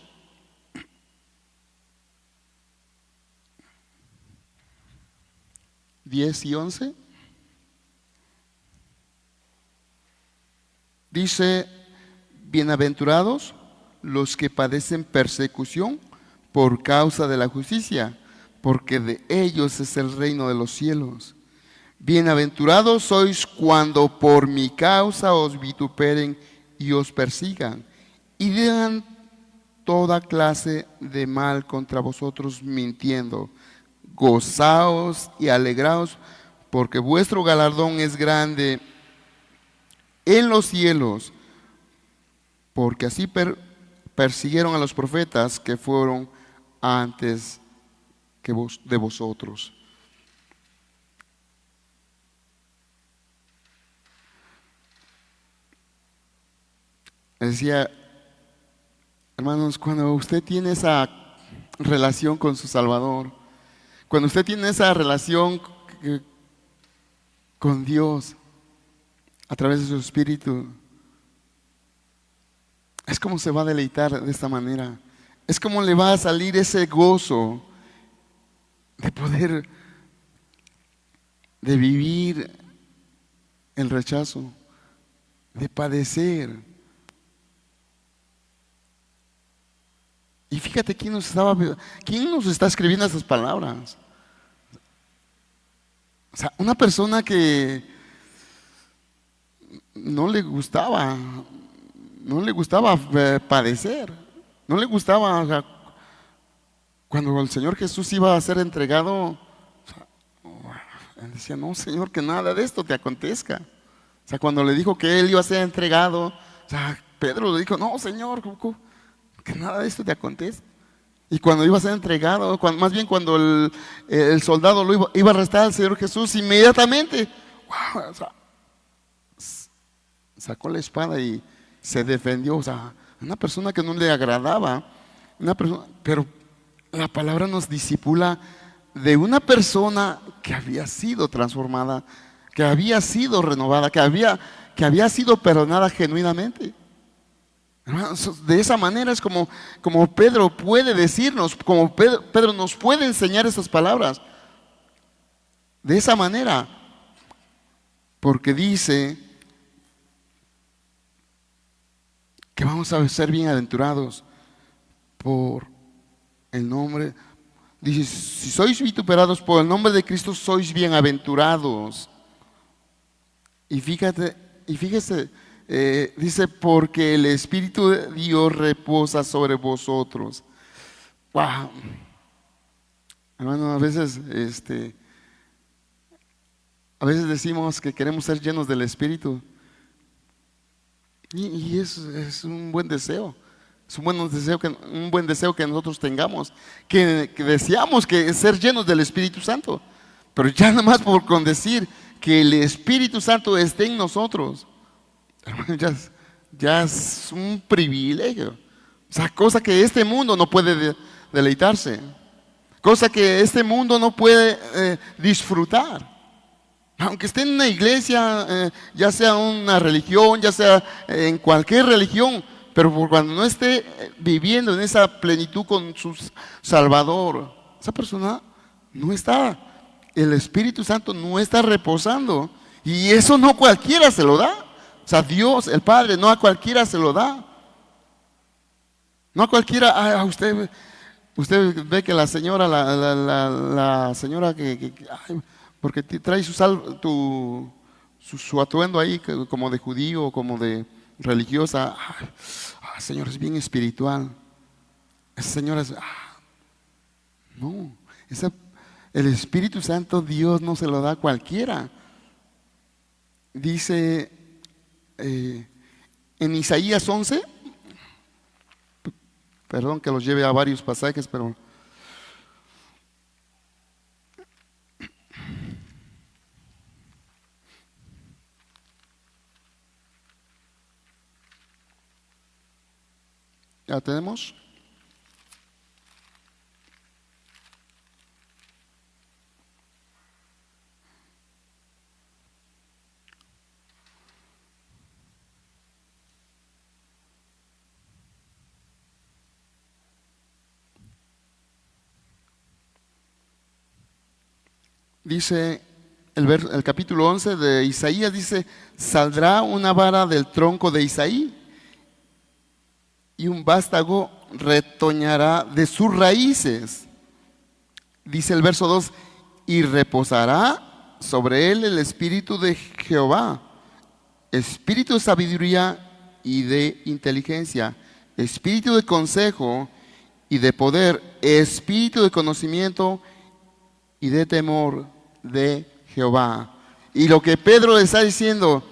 10 y 11. Dice, bienaventurados los que padecen persecución por causa de la justicia, porque de ellos es el reino de los cielos. Bienaventurados sois cuando por mi causa os vituperen y os persigan, y digan toda clase de mal contra vosotros mintiendo. Gozaos y alegraos, porque vuestro galardón es grande en los cielos, porque así persiguieron a los profetas que fueron antes de vosotros. Decía, hermanos, cuando usted tiene esa relación con su Salvador, cuando usted tiene esa relación con Dios a través de su Espíritu, es como se va a deleitar de esta manera. Es como le va a salir ese gozo de poder, de vivir el rechazo, de padecer. Y fíjate quién nos está escribiendo esas palabras. O sea, una persona que no le gustaba padecer, no le gustaba, o sea, cuando el Señor Jesús iba a ser entregado, o sea, él decía, no, Señor, que nada de esto te acontezca. O sea, cuando le dijo que él iba a ser entregado, o sea, Pedro le dijo, no, Señor, que nada de esto te acontezca. Y cuando iba a ser entregado, más bien cuando el soldado lo iba a arrestar al Señor Jesús, inmediatamente, wow, o sea, sacó la espada y se defendió. O sea, una persona que no le agradaba, pero la palabra nos discipula de una persona que había sido transformada, que había sido renovada, que había sido perdonada genuinamente. Hermanos, de esa manera es como Pedro puede decirnos, como Pedro nos puede enseñar esas palabras. De esa manera, porque dice que vamos a ser bienaventurados por el nombre. Dice, si sois vituperados por el nombre de Cristo, sois bienaventurados. Y fíjese, dice, porque el Espíritu de Dios reposa sobre vosotros. Wow. Hermano, a veces decimos que queremos ser llenos del Espíritu. Y es un buen deseo. Es un buen deseo que nosotros tengamos, que deseamos que ser llenos del Espíritu Santo. Pero ya nada más con decir que el Espíritu Santo esté en nosotros, hermano, ya es un privilegio. O sea, cosa que este mundo no puede deleitarse, cosa que este mundo no puede disfrutar. Aunque esté en una iglesia, ya sea una religión, ya sea en cualquier religión, pero cuando no esté viviendo en esa plenitud con su Salvador, esa persona no está, el Espíritu Santo no está reposando. Y eso no cualquiera se lo da. O sea, Dios, el Padre, no a cualquiera se lo da. No a cualquiera, usted ve que la señora, la señora ay, porque trae su atuendo ahí como de judío, como de religiosa. Señor, es bien espiritual. Esa señora es, no, el Espíritu Santo Dios no se lo da a cualquiera. Dice en Isaías 11, perdón que los lleve a varios pasajes, pero ya tenemos. Dice el capítulo 11 de Isaías, dice, saldrá una vara del tronco de Isaí y un vástago retoñará de sus raíces. Dice el verso 2, y reposará sobre él el espíritu de Jehová, espíritu de sabiduría y de inteligencia, espíritu de consejo y de poder, espíritu de conocimiento y de temor de Jehová. Y lo que Pedro le está diciendo,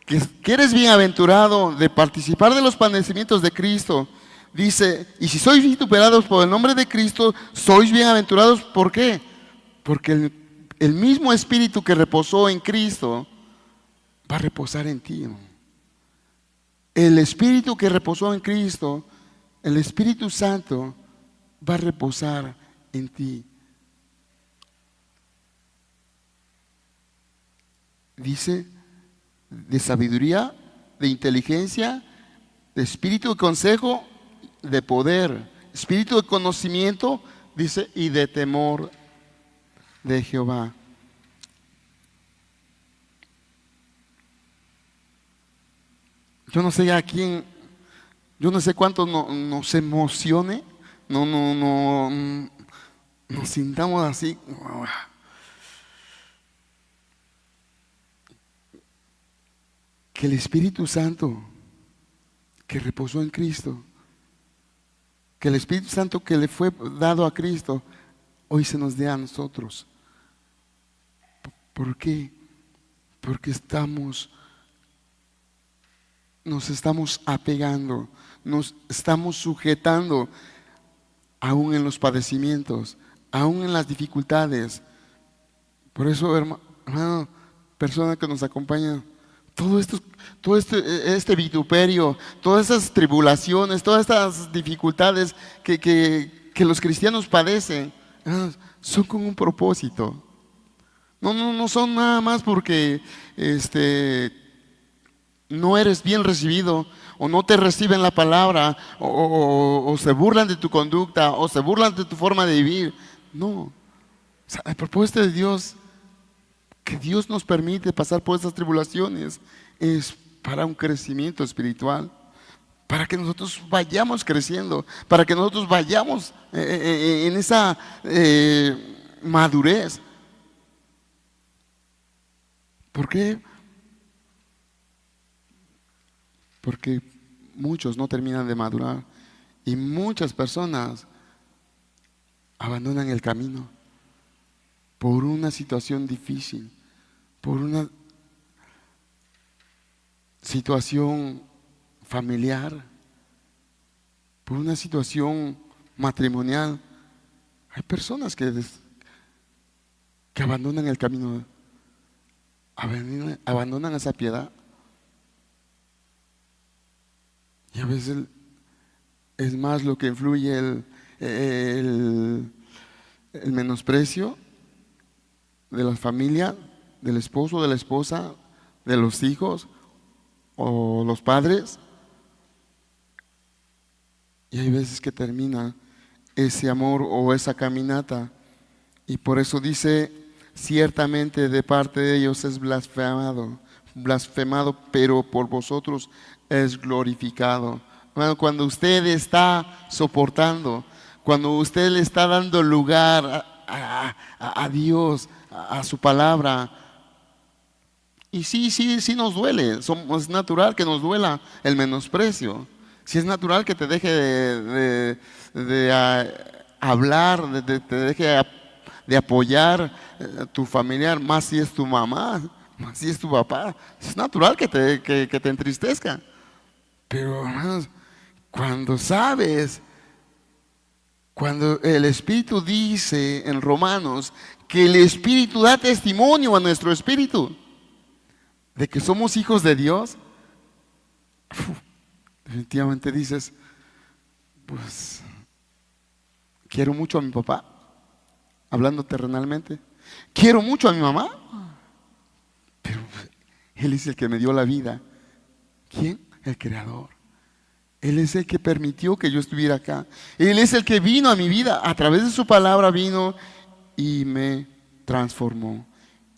que eres bienaventurado de participar de los padecimientos de Cristo. Dice, y si sois vituperados por el nombre de Cristo, sois bienaventurados. ¿Por qué? Porque el mismo Espíritu que reposó en Cristo va a reposar en ti, ¿no? El Espíritu que reposó en Cristo, el Espíritu Santo, va a reposar en ti. Dice, de sabiduría, de inteligencia, de espíritu de consejo, de poder, espíritu de conocimiento, dice, y de temor de Jehová. Yo no sé a quién, yo no sé cuánto nos emocione, nos sintamos así. Que el Espíritu Santo que reposó en Cristo, que el Espíritu Santo que le fue dado a Cristo, hoy se nos dé a nosotros. ¿Por qué? Porque nos estamos apegando, nos estamos sujetando, aún en los padecimientos, aún en las dificultades. Por eso, hermano, persona que nos acompaña, todo este vituperio, todas esas tribulaciones, todas estas dificultades que los cristianos padecen, son con un propósito. No son nada más porque no eres bien recibido, o no te reciben la palabra, o se burlan de tu conducta, o se burlan de tu forma de vivir. No, o sea, el propósito de Dios, que Dios nos permite pasar por estas tribulaciones, es para un crecimiento espiritual, para que nosotros vayamos creciendo, para que nosotros vayamos en esa madurez. ¿Por qué? Porque muchos no terminan de madurar y muchas personas abandonan el camino por una situación difícil, por una situación familiar, por una situación matrimonial. Hay personas que abandonan el camino, abandonan esa piedad. Y a veces es más lo que influye el menosprecio de la familia, del esposo, de la esposa, de los hijos o los padres. Y hay veces que termina ese amor o esa caminata. Y por eso dice, ciertamente de parte de ellos es blasfemado, pero por vosotros es glorificado. Bueno, cuando usted está soportando, cuando usted le está dando lugar a Dios, a su palabra, y sí nos duele, es natural que nos duela el menosprecio, sí es natural que te deje de hablar, te deje de apoyar tu familiar, más si es tu mamá, más si es tu papá, es natural que te entristezca. Pero hermanos, cuando sabes, cuando el Espíritu dice en Romanos que el Espíritu da testimonio a nuestro espíritu de que somos hijos de Dios, definitivamente dices, pues quiero mucho a mi papá, hablando terrenalmente, quiero mucho a mi mamá, pero Él es el que me dio la vida. ¿Quién? El Creador. Él es el que permitió que yo estuviera acá. Él es el que vino a mi vida, a través de su palabra vino y me transformó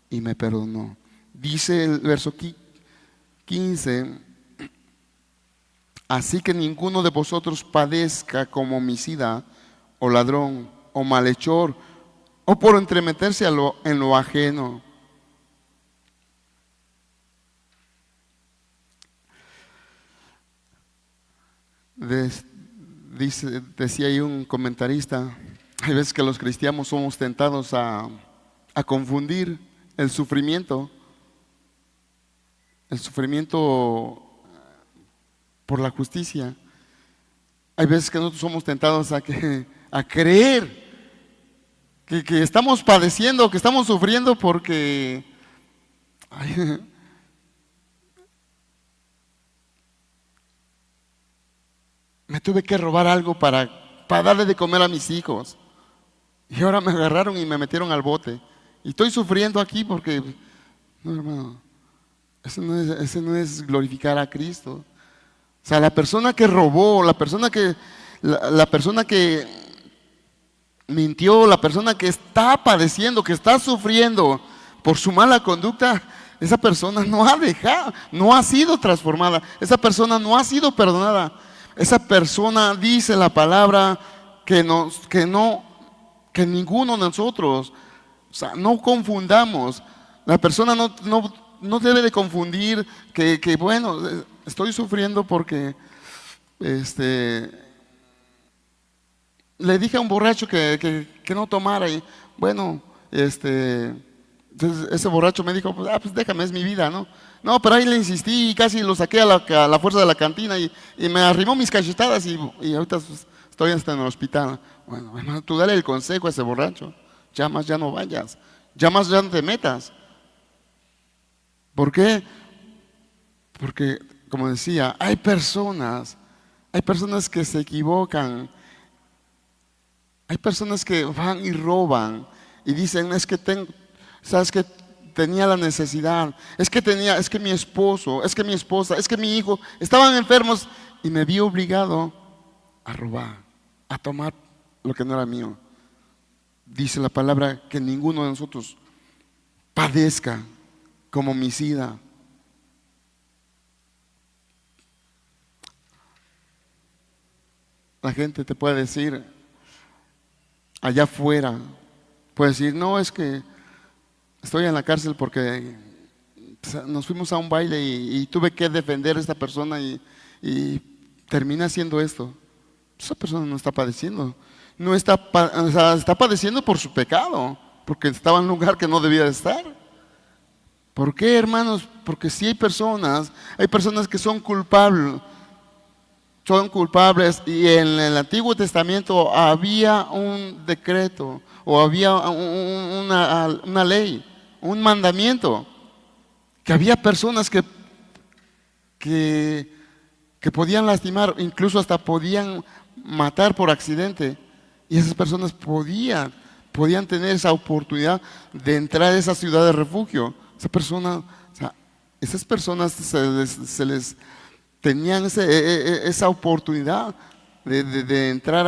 y me perdonó. Dice el verso 15, así que ninguno de vosotros padezca como homicida o ladrón o malhechor o por entremeterse en lo ajeno. Decía ahí un comentarista, hay veces que los cristianos somos tentados a confundir el sufrimiento por la justicia. Hay veces que nosotros somos tentados a creer que estamos padeciendo, que estamos sufriendo porque me tuve que robar algo para darle de comer a mis hijos. Y ahora me agarraron y me metieron al bote. Y estoy sufriendo aquí porque, no, hermano, ese no es glorificar a Cristo. O sea, la persona que robó, la persona que mintió, la persona que está padeciendo, que está sufriendo por su mala conducta, esa persona no ha sido transformada, esa persona no ha sido perdonada. Esa persona, dice la palabra, que ninguno de nosotros, o sea, no confundamos. La persona no debe de confundir que bueno, estoy sufriendo porque le dije a un borracho que no tomara y bueno, entonces ese borracho me dijo, pues déjame, es mi vida, ¿no? No, pero ahí le insistí y casi lo saqué a la fuerza de la cantina y me arrimó mis cachetadas y ahorita pues, estoy hasta en el hospital. Bueno, hermano, tú dale el consejo a ese borracho, ya más ya no vayas, ya más ya no te metas. ¿Por qué? Porque, como decía, hay personas que se equivocan, hay personas que van y roban y dicen, es que sabes que tenía la necesidad, es que mi esposo, es que mi esposa, es que mi hijo estaban enfermos y me vi obligado a robar, a tomar lo que no era mío. Dice la palabra que ninguno de nosotros padezca como homicida. La gente te puede decir allá afuera, puede decir, no, es que estoy en la cárcel porque nos fuimos a un baile y tuve que defender a esta persona y terminé haciendo esto. Esa persona no está padeciendo, o sea, está padeciendo por su pecado, porque estaba en un lugar que no debía de estar. ¿Por qué, hermanos? Porque sí hay personas que son culpables y en el Antiguo Testamento había un decreto o había una ley, un mandamiento, que había personas que podían lastimar, incluso hasta podían matar por accidente, y esas personas podían tener esa oportunidad de entrar a esa ciudad de refugio. Esas personas se les tenían esa oportunidad de entrar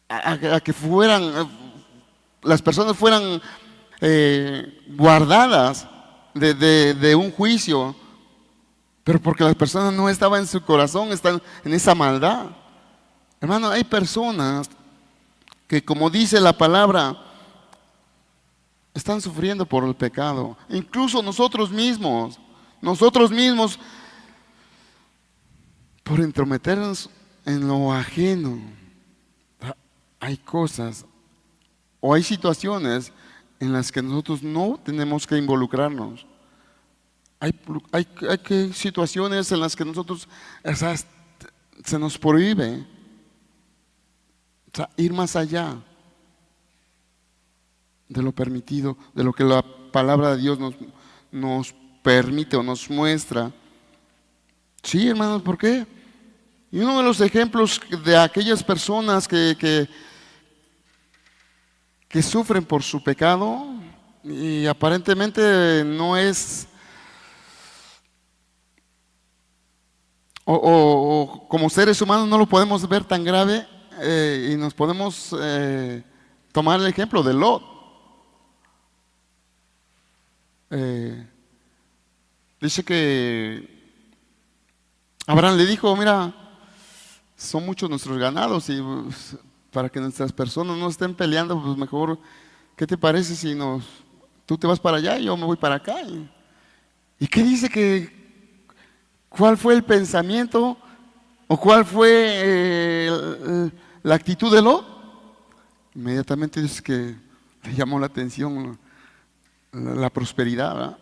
a que las personas fueran guardadas de un juicio, pero porque las personas no estaban en su corazón, están en esa maldad. Hermano, hay personas que, como dice la palabra, están sufriendo por el pecado. Incluso nosotros mismos, por entrometernos en lo ajeno. Hay cosas o hay situaciones en las que nosotros no tenemos que involucrarnos. Hay situaciones en las que nosotros, o sea, se nos prohíbe, o sea, ir más allá de lo permitido, de lo que la palabra de Dios nos permite o nos muestra. Sí, hermanos, ¿por qué? Y uno de los ejemplos de aquellas personas que sufren por su pecado y aparentemente no es, o como seres humanos no lo podemos ver tan grave, y nos podemos tomar el ejemplo de Lot. Dice que Abraham le dijo, mira, son muchos nuestros ganados y pues, para que nuestras personas no estén peleando, pues mejor, ¿qué te parece si tú te vas para allá y yo me voy para acá? ¿Y qué dice cuál fue el pensamiento o cuál fue la actitud de Lot? Inmediatamente dice que le llamó la atención la prosperidad, ¿verdad?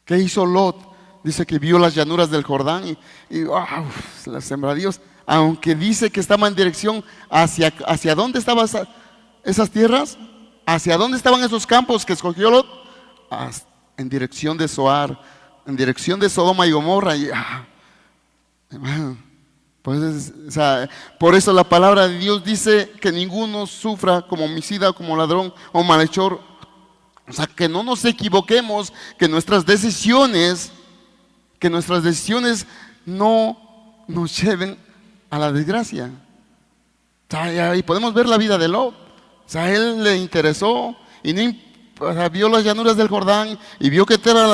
¿Qué hizo Lot? Dice que vio las llanuras del Jordán y wow, las sembradíos, aunque dice que estaba en dirección hacia dónde estaban esas tierras, hacia dónde estaban esos campos que escogió Lot, en dirección de Zoar, en dirección de Sodoma y Gomorra. Y, hermano, pues, o sea, por eso la palabra de Dios dice que ninguno sufra como homicida, como ladrón o malhechor. O sea, que no nos equivoquemos, que nuestras decisiones no nos lleven a la desgracia. O sea, y podemos ver la vida de Lot. O sea, a él le interesó y no, o sea, vio las llanuras del Jordán y vio que todas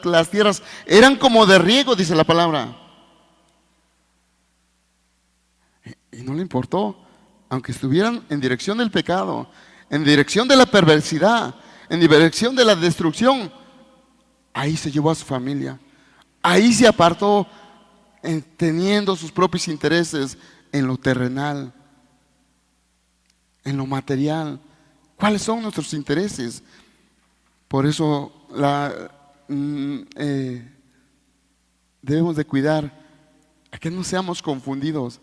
las tierras eran como de riego, dice la palabra. Y no le importó, aunque estuvieran en dirección del pecado, en dirección de la perversidad, en dirección de la destrucción. Ahí se llevó a su familia. Ahí se apartó, teniendo sus propios intereses en lo terrenal, en lo material. ¿Cuáles son nuestros intereses? Por eso debemos de cuidar a que no seamos confundidos,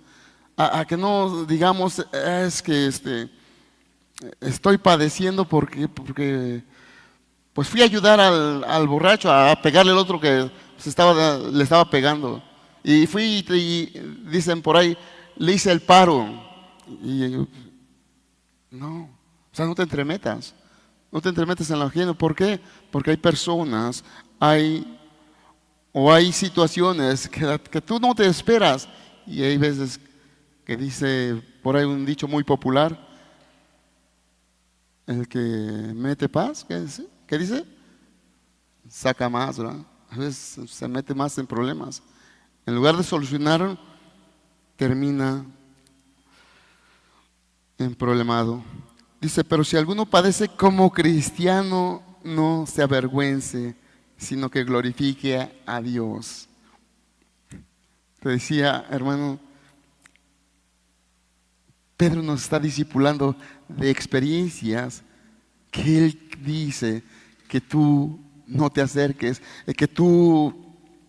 a que no digamos es que estoy padeciendo porque pues fui a ayudar al borracho a pegarle al otro que le estaba pegando. Y fui y dicen por ahí, le hice el paro. Y no, o sea, no te entremetas. No te entremetas en lo ajeno. ¿Por qué? Porque hay personas, hay situaciones que tú no te esperas. Y hay veces que dice por ahí un dicho muy popular: el que mete paz, ¿qué dice? Saca más, ¿verdad? A veces se mete más en problemas. En lugar de solucionar, termina en problemado. Dice, pero si alguno padece como cristiano, no se avergüence, sino que glorifique a Dios. Te decía, hermano, Pedro nos está discipulando de experiencias que él dice que tú no te acerques, que tú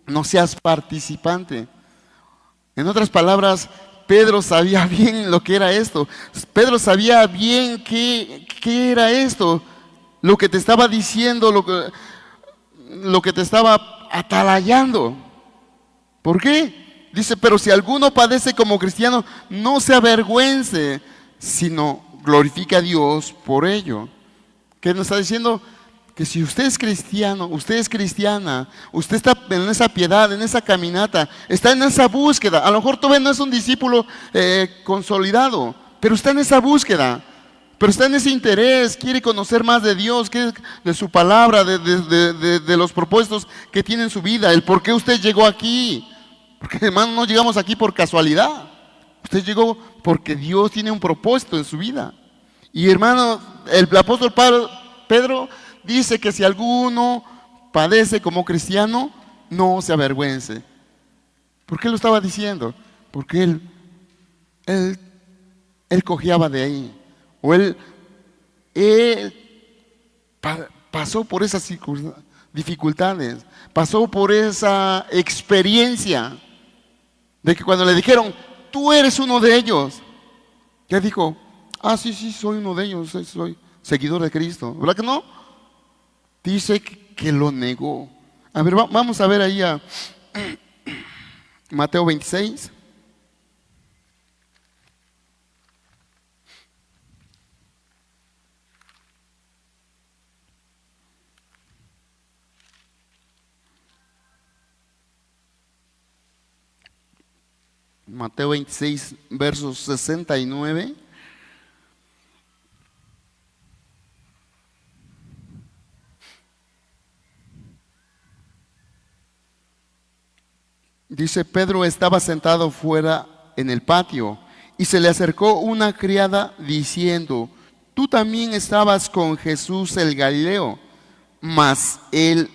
no seas participante. En otras palabras, Pedro sabía bien lo que era esto. Pedro sabía bien qué era esto, lo que te estaba diciendo, lo que te estaba atalayando. ¿Por qué? Dice, pero si alguno padece como cristiano, no se avergüence, sino glorifica a Dios por ello. ¿Qué nos está diciendo? Que si usted es cristiano, usted es cristiana, usted está en esa piedad, en esa caminata, está en esa búsqueda. A lo mejor todavía no es un discípulo consolidado, pero está en esa búsqueda, pero está en ese interés, quiere conocer más de Dios, de su palabra, de los propósitos que tiene en su vida, el por qué usted llegó aquí. Porque, hermano, no llegamos aquí por casualidad. Usted llegó porque Dios tiene un propósito en su vida. Y, hermano, el apóstol Pedro dice que si alguno padece como cristiano, no se avergüence. ¿Por qué lo estaba diciendo? Porque él cojeaba de ahí. O él pasó por esas dificultades, pasó por esa experiencia de que cuando le dijeron, tú eres uno de ellos, ¿qué dijo? Ah, sí, soy uno de ellos, soy seguidor de Cristo. ¿Verdad que no? Dice que lo negó. A ver, vamos a ver ahí a Mateo 26. Mateo 26, versos 69. Dice, Pedro estaba sentado fuera en el patio y se le acercó una criada diciendo, tú también estabas con Jesús el Galileo. Mas él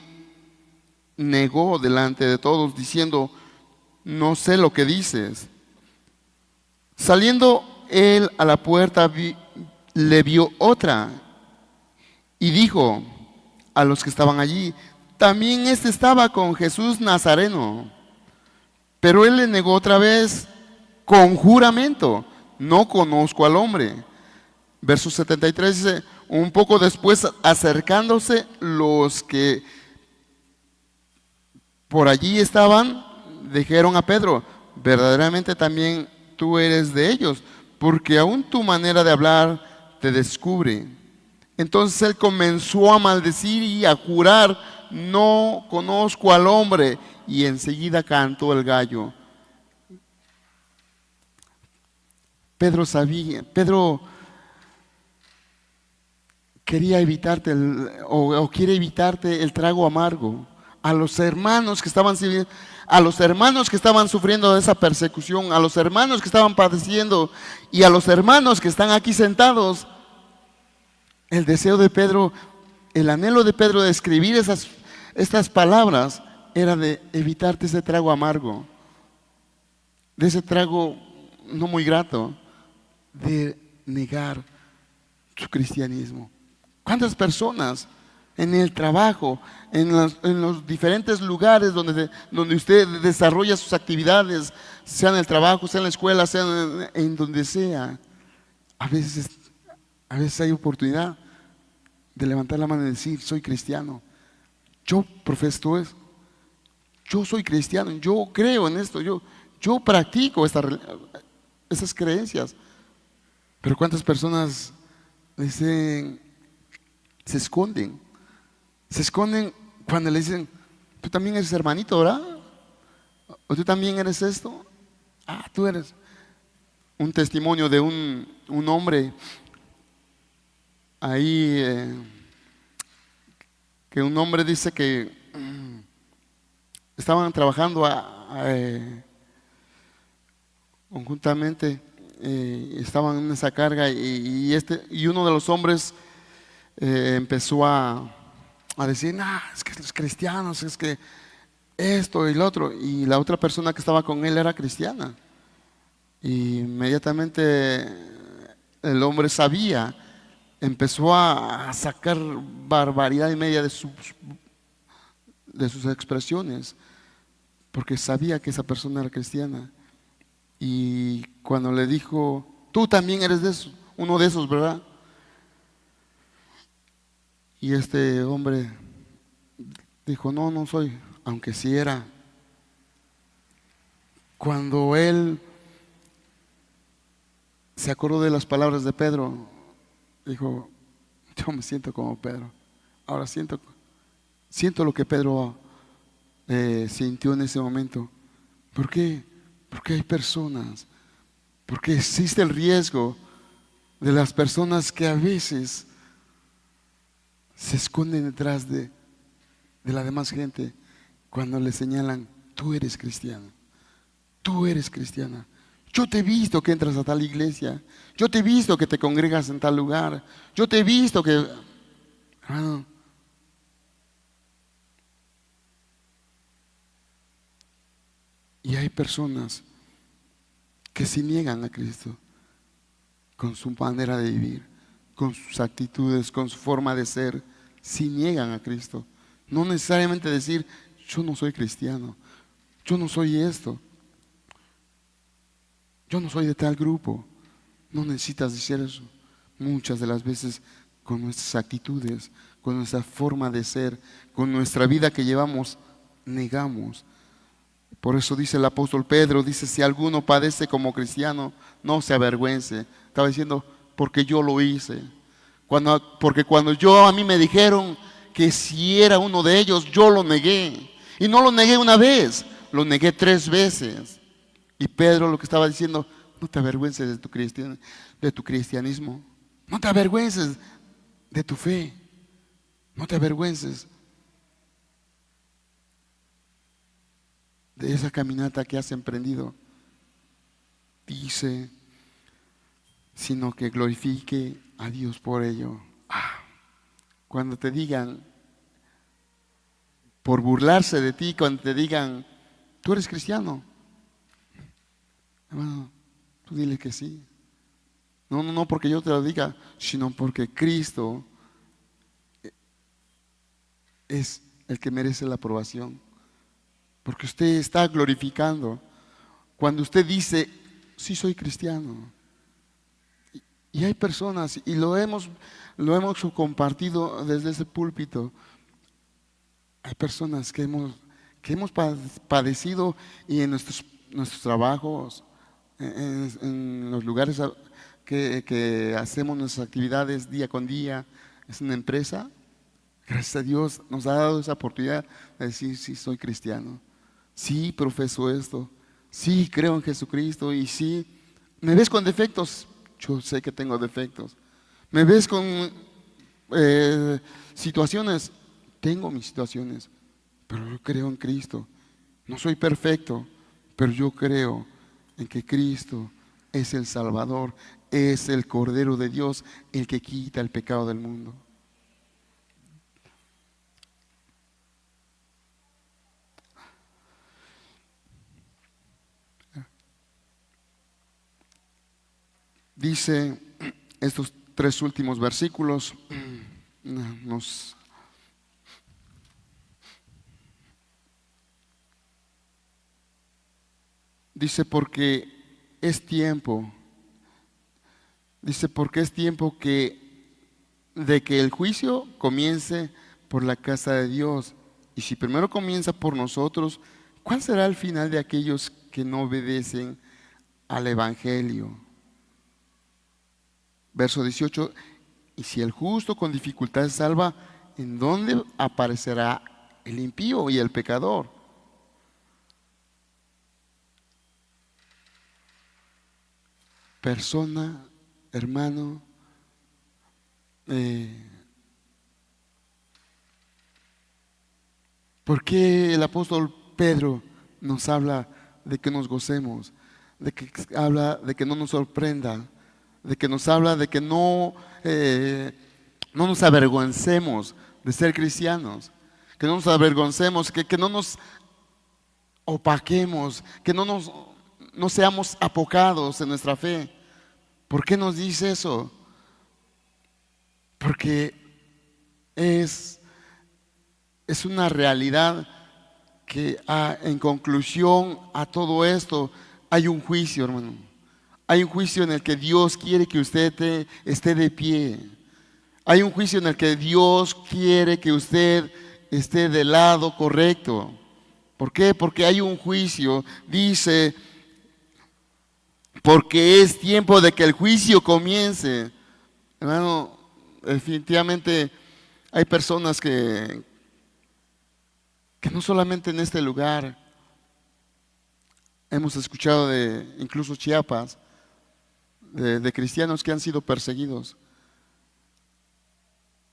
negó delante de todos diciendo, no sé lo que dices. Saliendo él a la puerta, le vio otra y dijo a los que estaban allí, también estaba con Jesús Nazareno. Pero él le negó otra vez con juramento, no conozco al hombre. Verso 73 dice, un poco después acercándose los que por allí estaban, dijeron a Pedro: verdaderamente también tú eres de ellos, porque aún tu manera de hablar te descubre. Entonces él comenzó a maldecir y a jurar: no conozco al hombre. Y enseguida cantó el gallo. Pedro quería evitarte o quiere evitarte el trago amargo. A los hermanos que estaban sufriendo de esa persecución, a los hermanos que estaban padeciendo y a los hermanos que están aquí sentados, el deseo de Pedro, el anhelo de Pedro de escribir estas palabras era de evitarte ese trago amargo, de ese trago no muy grato, de negar su cristianismo. ¿Cuántas personas en el trabajo, en los diferentes lugares donde usted desarrolla sus actividades, sea en el trabajo, sea en la escuela, sea en donde sea, a veces hay oportunidad de levantar la mano y decir: soy cristiano, yo profeso eso, yo soy cristiano, yo creo en esto, yo practico esas creencias? Pero ¿cuántas personas dicen, se esconden cuando le dicen: tú también eres hermanito, ¿verdad? ¿O tú también eres esto? Ah, tú eres. Un testimonio de un hombre ahí, que un hombre dice que estaban trabajando conjuntamente, estaban en esa carga y uno de los hombres empezó a decir: nah, es que los cristianos, es que esto y lo otro, y la otra persona que estaba con él era cristiana. Y inmediatamente el hombre sabía, empezó a sacar barbaridad y media de sus expresiones, porque sabía que esa persona era cristiana. Y cuando le dijo: tú también eres de esos, uno de esos, ¿verdad? Y este hombre dijo: no, no soy, aunque sí era. Cuando él se acordó de las palabras de Pedro, dijo: yo me siento como Pedro. Ahora siento lo que Pedro sintió en ese momento. ¿Por qué? Porque hay personas, porque existe el riesgo de las personas que a veces se esconden detrás de la demás gente cuando le señalan: tú eres cristiano, tú eres cristiana. Yo te he visto que entras a tal iglesia, yo te he visto que te congregas en tal lugar, yo te he visto que... Hermano, y hay personas que se niegan a Cristo con su manera de vivir, con sus actitudes, con su forma de ser, se niegan a Cristo. No necesariamente decir: yo no soy cristiano, yo no soy esto, yo no soy de tal grupo. No necesitas decir eso. Muchas de las veces con nuestras actitudes, con nuestra forma de ser, con nuestra vida que llevamos, negamos. Por eso dice el apóstol Pedro, dice: si alguno padece como cristiano, no se avergüence. Estaba diciendo: porque yo lo hice. Porque cuando a mí me dijeron que si era uno de ellos, yo lo negué. Y no lo negué una vez, lo negué 3 veces. Y Pedro lo que estaba diciendo: no te avergüences de tu cristianismo. No te avergüences de tu fe. No te avergüences de esa caminata que has emprendido. Dice: sino que glorifique a Dios por ello. Cuando te digan, por burlarse de ti, cuando te digan: tú eres cristiano, hermano, tú dile que sí. No porque yo te lo diga, sino porque Cristo es el que merece la aprobación. Porque usted está glorificando. Cuando usted dice: sí, soy cristiano. Y hay personas, y lo hemos compartido desde ese púlpito, hay personas que que hemos padecido y en nuestros trabajos, en los lugares que hacemos nuestras actividades día con día, es una empresa. Gracias a Dios nos ha dado esa oportunidad de decir: sí, soy cristiano, sí, profeso esto, sí, creo en Jesucristo. Y sí, me ves con defectos, yo sé que tengo defectos. Me ves con situaciones, tengo mis situaciones, pero yo creo en Cristo. No soy perfecto, pero yo creo en que Cristo es el Salvador, es el Cordero de Dios, el que quita el pecado del mundo. Dice estos 3 últimos versículos, nos dice: porque es tiempo, de que el juicio comience por la casa de Dios. Y si primero comienza por nosotros, ¿cuál será el final de aquellos que no obedecen al Evangelio? Verso 18: y si el justo con dificultad se salva, ¿en dónde aparecerá el impío y el pecador? Persona, hermano, ¿por qué el apóstol Pedro nos habla de que nos gocemos, de que habla de que no nos sorprenda, de que nos habla de que no nos avergoncemos de ser cristianos, que no nos avergoncemos, que no nos opaquemos, que no seamos apocados en nuestra fe? ¿Por qué nos dice eso? Porque es una realidad que en conclusión a todo esto hay un juicio, hermano. Hay un juicio en el que Dios quiere que usted esté de pie. Hay un juicio en el que Dios quiere que usted esté del lado correcto. ¿Por qué? Porque hay un juicio. Dice: porque es tiempo de que el juicio comience. Hermano, definitivamente hay personas que no solamente en este lugar, hemos escuchado de incluso Chiapas, de cristianos que han sido perseguidos.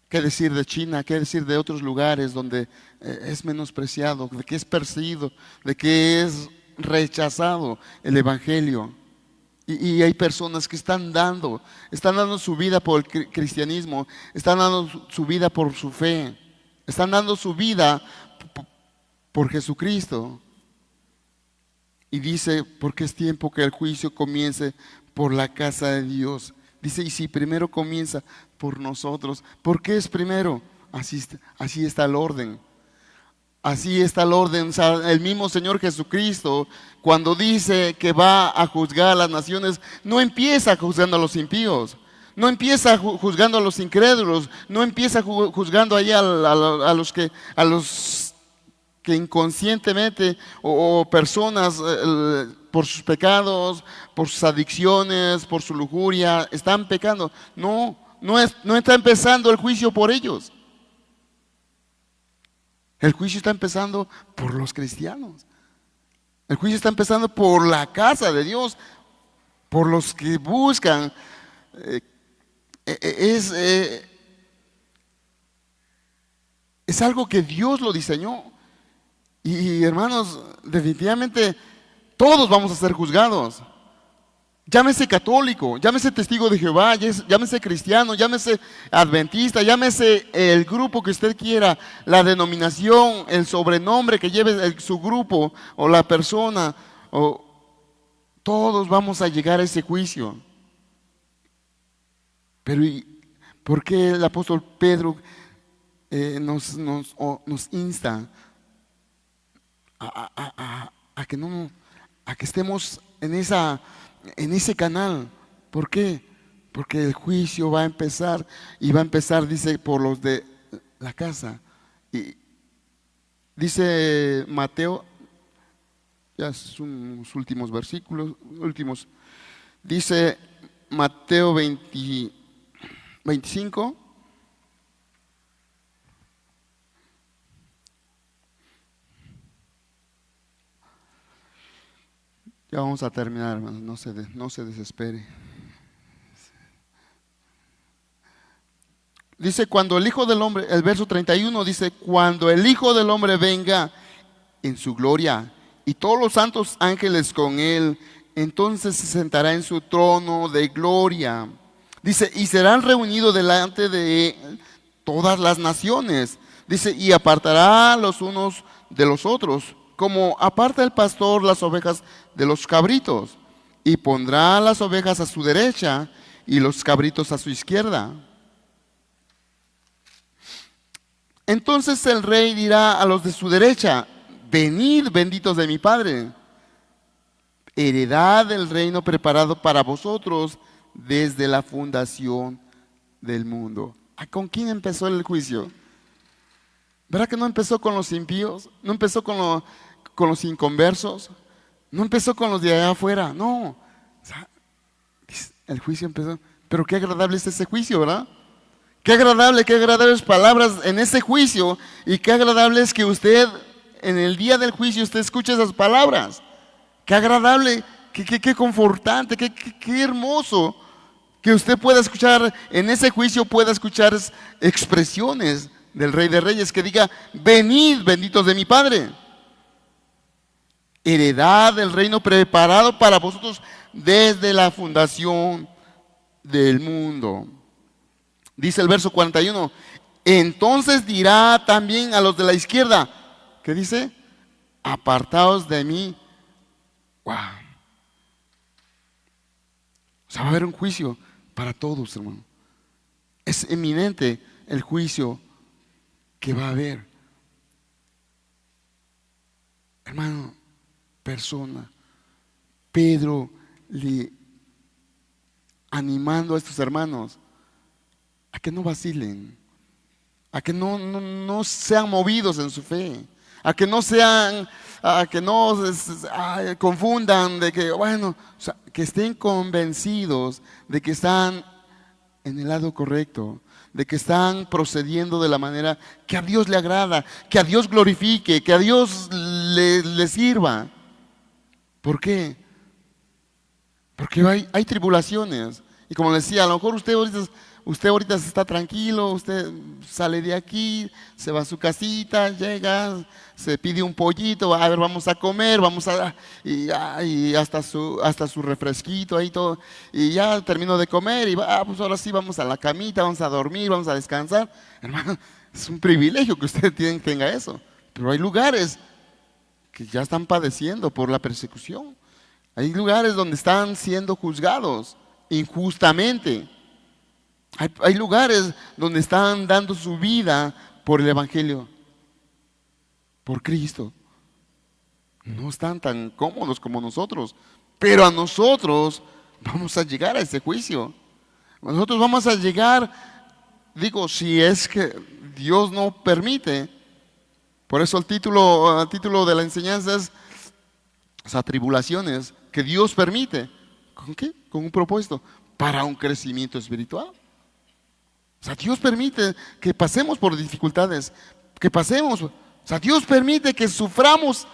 ¿Qué decir de China? ¿Qué decir de otros lugares donde es menospreciado, de que es perseguido, de que es rechazado el Evangelio? Y hay personas que están dando su vida por el cristianismo, están dando su vida por su fe, están dando su vida por Jesucristo. Y dice: porque es tiempo que el juicio comience por la casa de Dios. Dice: y si primero comienza por nosotros, ¿por qué es primero? Así está el orden. Así está el orden. O sea, el mismo Señor Jesucristo, cuando dice que va a juzgar a las naciones, no empieza juzgando a los impíos, no empieza juzgando a los incrédulos, no empieza juzgando ahí a los que inconscientemente o personas por sus pecados, por sus adicciones, por su lujuria, están pecando. No está empezando el juicio por ellos. El juicio está empezando por los cristianos. El juicio está empezando por la casa de Dios, por los que buscan. Es algo que Dios lo diseñó. Y hermanos, definitivamente todos vamos a ser juzgados. Llámese católico, llámese testigo de Jehová, llámese cristiano, llámese adventista, llámese el grupo que usted quiera, la denominación, el sobrenombre que lleve su grupo o la persona, todos vamos a llegar a ese juicio. Pero ¿por qué el apóstol Pedro nos insta a que estemos en ese canal? ¿Por qué? Porque el juicio va a empezar, y va a empezar, dice, por los de la casa. Y Dice Mateo, ya son los últimos versículos, últimos. Dice Mateo 25. Ya vamos a terminar, hermano, no se desespere. Dice, cuando el Hijo del Hombre, el verso 31 dice, cuando el Hijo del Hombre venga en su gloria y todos los santos ángeles con él, entonces se sentará en su trono de gloria. Dice, y serán reunidos delante de él todas las naciones. Dice, y apartará los unos de los otros, como aparta el pastor las ovejas de los cabritos, y pondrá las ovejas a su derecha y los cabritos a su izquierda. Entonces el rey dirá a los de su derecha, venid, benditos de mi Padre, heredad del reino preparado para vosotros desde la fundación del mundo. ¿Con quién empezó el juicio? ¿Verdad que no empezó con los impíos? ¿No empezó con los inconversos? ¿No empezó con los de allá afuera? No. O sea, el juicio empezó. Pero qué agradable es ese juicio, ¿verdad? Qué agradables palabras en ese juicio, y qué agradable es que usted en el día del juicio usted escuche esas palabras. Qué agradable, qué confortante, qué hermoso que usted pueda escuchar en ese juicio, pueda escuchar expresiones del Rey de Reyes que diga, venid, benditos de mi Padre, heredad del reino preparado para vosotros desde la fundación del mundo. Dice el verso 41, entonces dirá también a los de la izquierda, ¿qué dice? Apartaos de mí. Wow. O sea, va a haber un juicio para todos, hermano. Es eminente el juicio que va a haber. Hermano, persona, Pedro animando a estos hermanos a que no vacilen, a que no sean movidos en su fe, a que no confundan de que, bueno, o sea, que estén convencidos de que están en el lado correcto, de que están procediendo de la manera que a Dios le agrada, que a Dios glorifique, que a Dios le sirva. ¿Por qué? Porque hay tribulaciones. Y como le decía, a lo mejor usted ahorita está tranquilo, usted sale de aquí, se va a su casita, llega, se pide un pollito, a ver, vamos a comer, y hasta su refresquito ahí todo, y ya terminó de comer y pues ahora sí vamos a la camita, vamos a dormir, vamos a descansar. Hermano, es un privilegio que usted tenga eso, pero hay lugares que ya están padeciendo por la persecución. Hay lugares donde están siendo juzgados injustamente. Hay lugares donde están dando su vida por el Evangelio, por Cristo. No están tan cómodos como nosotros, pero a nosotros vamos a llegar a ese juicio. Nosotros vamos a llegar, digo, si es que Dios no permite. Por eso el título de la enseñanza es, o sea, tribulaciones que Dios permite. ¿Con qué? Con un propósito, para un crecimiento espiritual. O sea, Dios permite que pasemos por dificultades, o sea, Dios permite que suframos,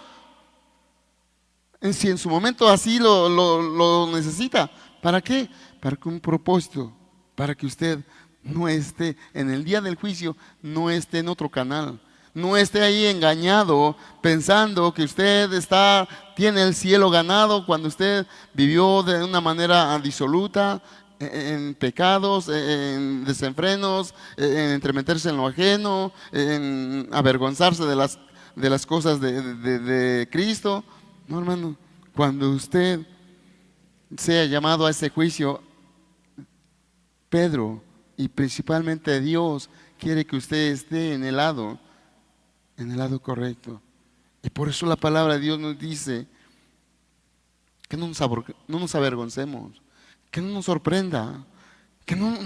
si en su momento así lo necesita. ¿Para qué? Para que un propósito, para que usted no esté en el día del juicio, no esté en otro canal, no esté ahí engañado pensando que usted tiene el cielo ganado cuando usted vivió de una manera disoluta, en pecados, en desenfrenos, en entremeterse en lo ajeno, en avergonzarse de las cosas de Cristo. No, hermano, cuando usted sea llamado a ese juicio, Pedro y principalmente Dios quiere que usted esté en el lado correcto. Y por eso la palabra de Dios nos dice que no nos avergoncemos, que no nos sorprenda, que no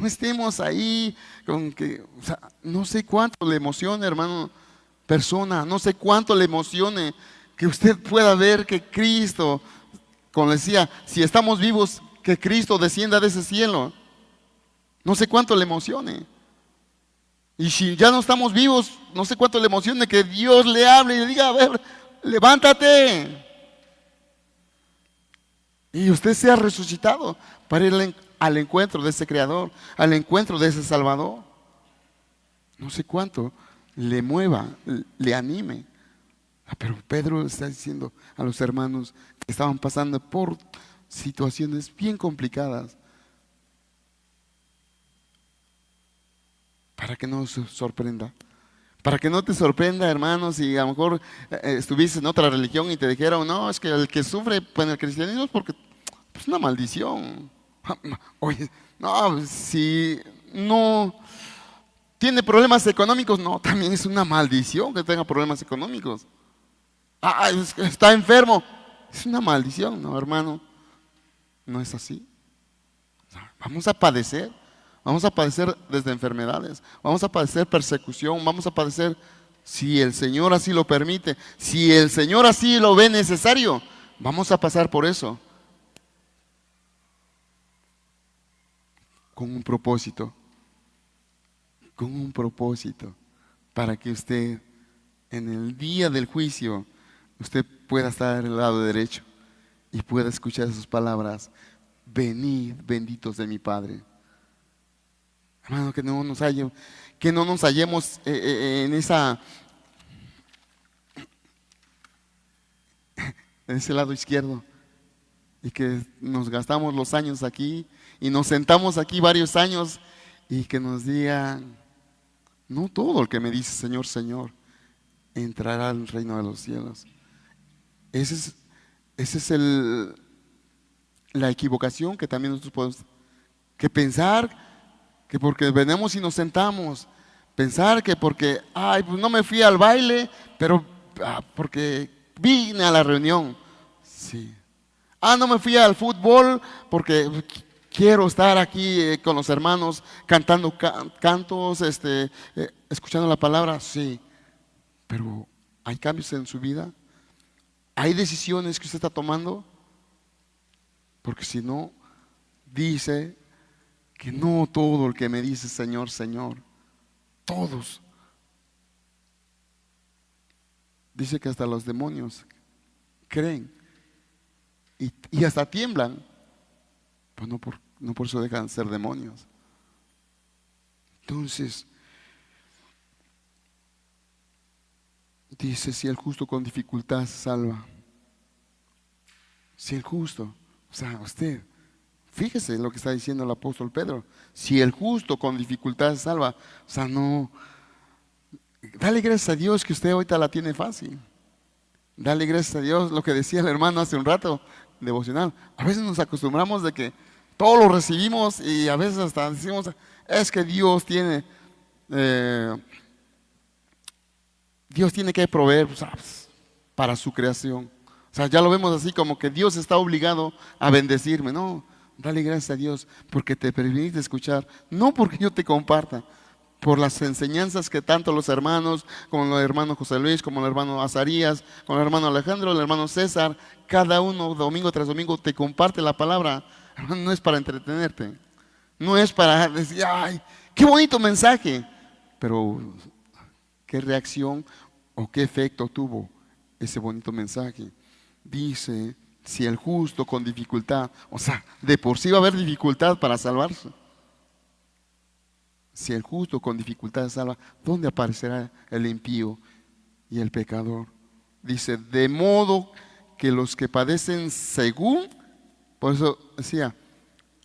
estemos ahí con que, o sea, no sé cuánto le emociona, hermano, persona, no sé cuánto le emocione que usted pueda ver que Cristo, como le decía, si estamos vivos, que Cristo descienda de ese cielo. No sé cuánto le emocione. Y si ya no estamos vivos, no sé cuánto le emocione que Dios le hable y le diga, a ver, levántate. Y usted sea resucitado para ir al encuentro de ese Creador, al encuentro de ese Salvador. No sé cuánto le mueva, le anime. Pero Pedro está diciendo a los hermanos que estaban pasando por situaciones bien complicadas, para que no se sorprenda. Para que no te sorprenda, hermanos, si a lo mejor estuviste en otra religión y te dijeron, no, es que el que sufre en el cristianismo es porque es una maldición. Oye, no, si no tiene problemas económicos, no, también es una maldición que tenga problemas económicos. Es que está enfermo, es una maldición, no, hermano, no es así. Vamos a padecer. Vamos a padecer desde enfermedades, vamos a padecer persecución, vamos a padecer, si el Señor así lo permite, si el Señor así lo ve necesario, vamos a pasar por eso. Con un propósito, para que usted en el día del juicio, usted pueda estar al lado derecho y pueda escuchar sus palabras: venid, benditos de mi Padre. Hermano, que no nos hallemos en ese lado izquierdo, y que nos gastamos los años aquí y nos sentamos aquí varios años y que nos digan, no todo el que me dice Señor, Señor, entrará al reino de los cielos. Ese es la equivocación que también nosotros podemos, que pensar que porque venimos y nos sentamos, pensar que porque, pues no me fui al baile, pero porque vine a la reunión. Sí. No me fui al fútbol porque quiero estar aquí con los hermanos cantando cantos, escuchando la palabra. Sí, pero ¿hay cambios en su vida? ¿Hay decisiones que usted está tomando? Porque si no, dice que no todo el que me dice Señor, Señor, todos. Dice que hasta los demonios creen y hasta tiemblan, pues no por eso dejan de ser demonios. Entonces, dice, si el justo con dificultad se salva. Si el justo, o sea, usted, fíjese lo que está diciendo el apóstol Pedro. Si el justo con dificultad se salva, o sea, no, dale gracias a Dios que usted ahorita la tiene fácil. Dale gracias a Dios, lo que decía el hermano hace un rato, devocional. A veces nos acostumbramos de que todo lo recibimos y a veces hasta decimos, es que Dios tiene que proveer, pues, para su creación. O sea, ya lo vemos así como que Dios está obligado a bendecirme. No, dale gracias a Dios porque te permitiste escuchar, no porque yo te comparta, por las enseñanzas que tanto los hermanos, como el hermano José Luis, como el hermano Azarías, como el hermano Alejandro, el hermano César, cada uno domingo tras domingo te comparte la palabra. Hermano, no es para entretenerte, no es para decir, ay, qué bonito mensaje, pero ¿qué reacción o qué efecto tuvo ese bonito mensaje? Dice, si el justo con dificultad, o sea, de por sí va a haber dificultad para salvarse. Si el justo con dificultad se salva, ¿dónde aparecerá el impío y el pecador? Dice, de modo que los que padecen según, por eso decía,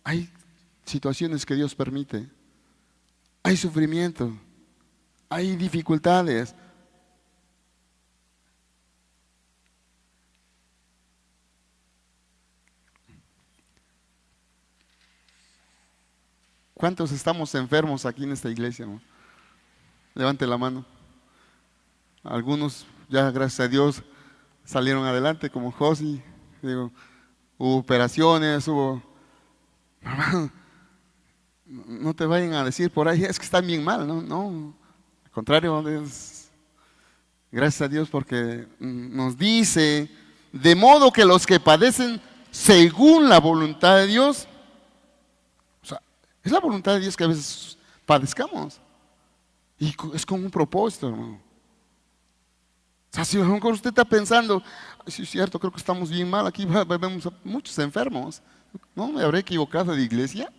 hay situaciones que Dios permite, hay sufrimiento, hay dificultades. ¿Cuántos estamos enfermos aquí en esta iglesia, no? Levante la mano. Algunos ya, gracias a Dios, salieron adelante, como Josi. Digo, hubo operaciones, Hermano, no te vayan a decir por ahí, es que están bien mal, no, no. Al contrario, Gracias a Dios porque nos dice, de modo que los que padecen según la voluntad de Dios, o sea, es la voluntad de Dios que a veces padezcamos. Y es con un propósito, hermano. O sea, si a lo mejor usted está pensando, "Ay, sí es cierto, creo que estamos bien mal, aquí vemos a muchos enfermos. ¿No me habré equivocado de iglesia?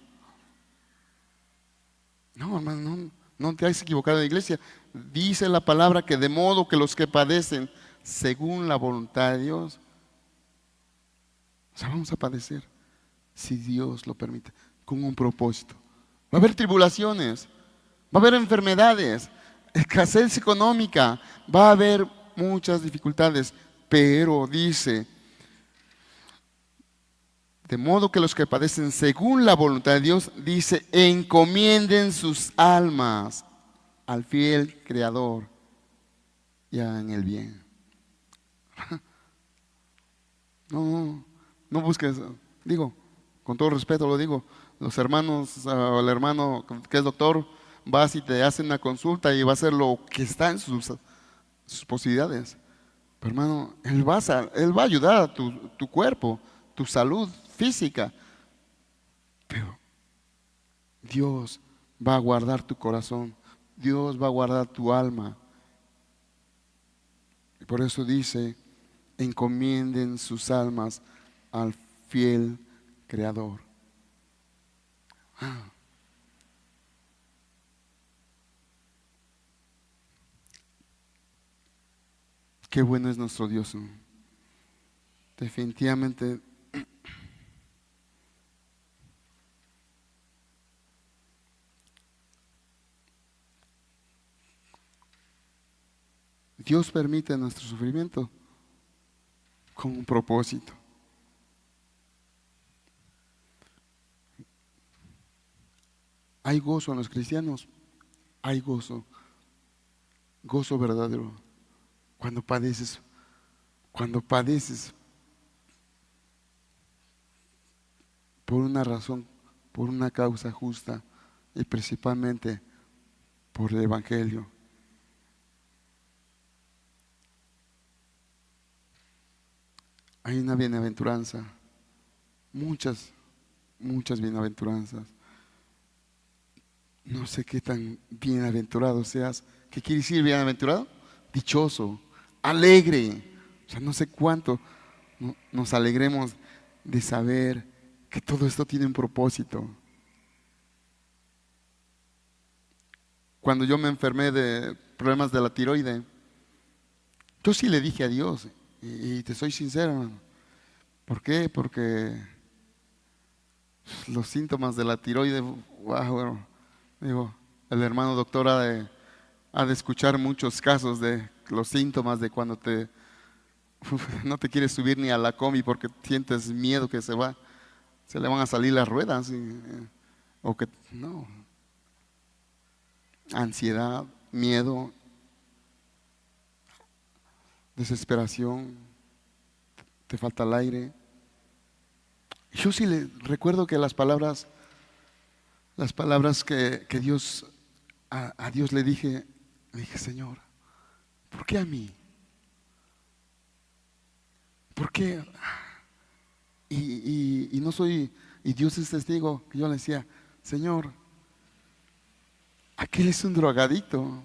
No, hermano, no te has equivocado de iglesia. Dice la palabra que de modo que los que padecen según la voluntad de Dios, o sea, vamos a padecer si Dios lo permite, con un propósito. Va a haber tribulaciones, va a haber enfermedades, escasez económica, va a haber muchas dificultades, pero dice, de modo que los que padecen según la voluntad de Dios, dice, encomienden sus almas al fiel Creador y hagan el bien. No busques, digo, con todo respeto lo digo, los hermanos, o el hermano que es doctor, vas y te hace una consulta y va a hacer lo que está en sus posibilidades. Pero hermano, él va a ayudar a tu cuerpo, tu salud física, pero Dios va a guardar tu corazón, Dios va a guardar tu alma. Y por eso dice, encomienden sus almas al fiel Creador. Qué bueno es nuestro Dios. Definitivamente Dios permite nuestro sufrimiento con un propósito. Hay gozo en los cristianos, hay gozo, gozo verdadero. Cuando padeces por una razón, por una causa justa y principalmente por el Evangelio. Hay una bienaventuranza, muchas bienaventuranzas. No sé qué tan bienaventurado seas. ¿Qué quiere decir bienaventurado? Dichoso, alegre. O sea, no sé cuánto nos alegremos de saber que todo esto tiene un propósito. Cuando yo me enfermé de problemas de la tiroide, yo sí le dije a Dios, y te soy sincero, hermano. ¿Por qué? Porque los síntomas de la tiroide, wow, digo, el hermano doctor ha de escuchar muchos casos de los síntomas de cuando no te quieres subir ni a la combi porque sientes miedo que se le van a salir las ruedas, o que no, ansiedad, miedo, desesperación, te falta el aire. Yo sí le recuerdo que las palabras que Dios, a Dios le dije, Señor, ¿por qué a mí? ¿Por qué? Y no soy, y Dios es testigo, que yo le decía, Señor, aquel es un drogadicto,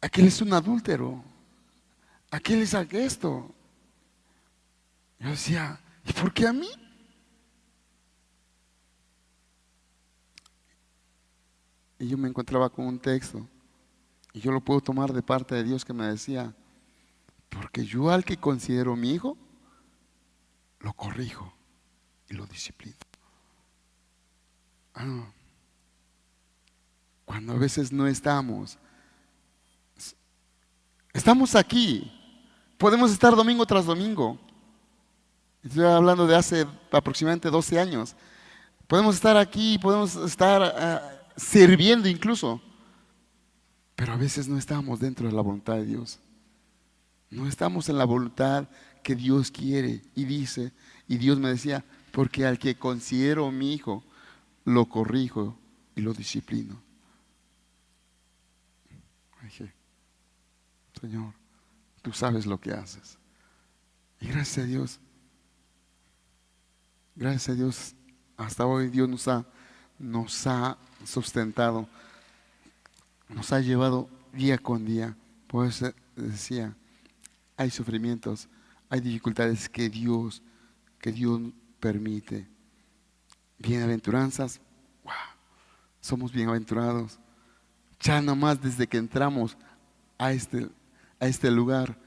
aquel es un adúltero, aquel es esto. Yo decía, ¿y por qué a mí? Y yo me encontraba con un texto, y yo lo puedo tomar de parte de Dios que me decía, porque yo al que considero mi hijo, lo corrijo y lo disciplino. Cuando a veces no estamos aquí, podemos estar domingo tras domingo. Estoy hablando de hace aproximadamente 12 años. Podemos estar aquí, podemos estar sirviendo incluso, pero a veces no estamos dentro de la voluntad de Dios. No estamos en la voluntad que Dios quiere y dice. Y Dios me decía, porque al que considero mi hijo, lo corrijo y lo disciplino. Señor, tú sabes lo que haces. Y gracias a Dios, hasta hoy Dios nos ha sustentado, nos ha llevado día con día. Por eso decía, hay sufrimientos, hay dificultades que Dios permite. Bienaventuranzas, wow, somos bienaventurados. Ya nomás desde que entramos a este lugar,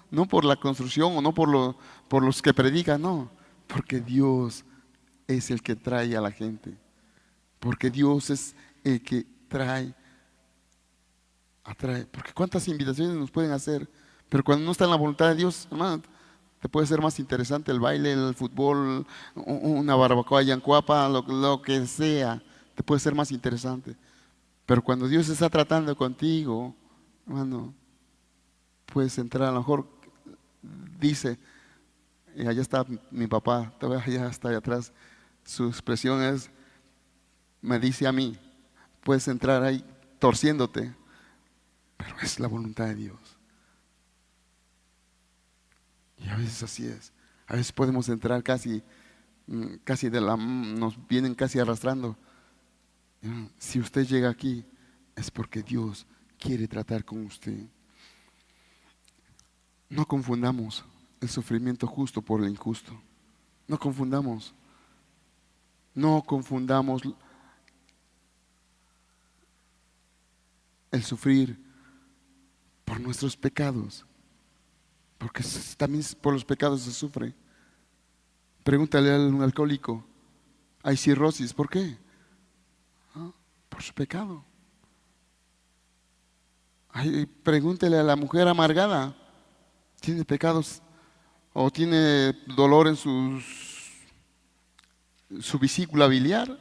no por la construcción o no por los que predican, no, porque Dios es el que trae a la gente, porque Dios es el que atrae, porque cuántas invitaciones nos pueden hacer, pero cuando no está en la voluntad de Dios, hermano, te puede ser más interesante el baile, el fútbol, una barbacoa allá en Cuapa, lo que sea, te puede ser más interesante. Pero cuando Dios está tratando contigo, hermano, puedes entrar, a lo mejor dice, y allá está mi papá, todavía allá está allá atrás, su expresión es, me dice a mí, puedes entrar ahí torciéndote, pero es la voluntad de Dios. Y a veces así es. A veces podemos entrar casi nos vienen casi arrastrando. Si usted llega aquí, es porque Dios quiere tratar con usted. No confundamos el sufrimiento justo por el injusto. No confundamos. No confundamos el sufrir por nuestros pecados, porque también por los pecados se sufre. Pregúntale a un alcohólico, hay cirrosis, ¿por qué? Por su pecado. Pregúntele a la mujer amargada, ¿tiene pecados o tiene dolor en su vesícula biliar?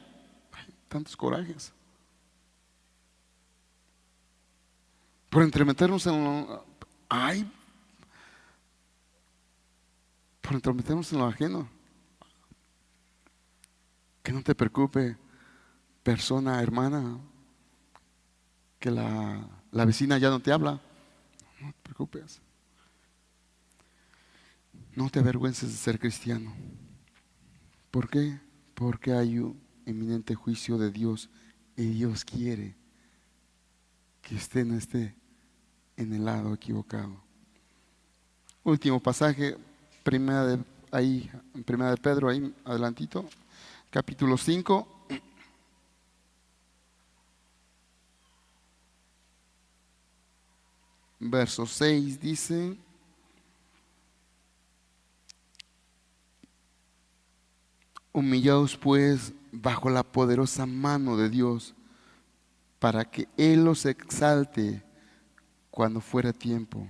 Tantos corajes. Por entremeternos por entremeternos en lo ajeno. Que no te preocupe, persona, hermana, que la vecina ya no te habla. No te preocupes. No te avergüences de ser cristiano. ¿Por qué? Porque hay un inminente juicio de Dios y Dios quiere que usted no esté en el lado equivocado. Último pasaje, primera de Pedro, ahí adelantito, capítulo 5. Verso 6 dice: humillaos pues bajo la poderosa mano de Dios, para que Él los exalte cuando fuera tiempo,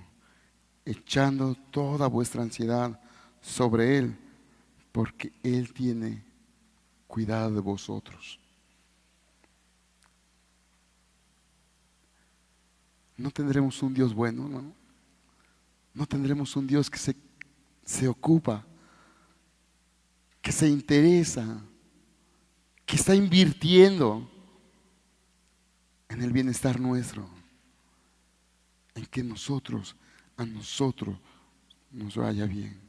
echando toda vuestra ansiedad sobre Él, porque Él tiene cuidado de vosotros. ¿No tendremos un Dios bueno, hermano? ¿No tendremos un Dios que se ocupa, que se interesa, que está invirtiendo en el bienestar nuestro, en que a nosotros nos vaya bien?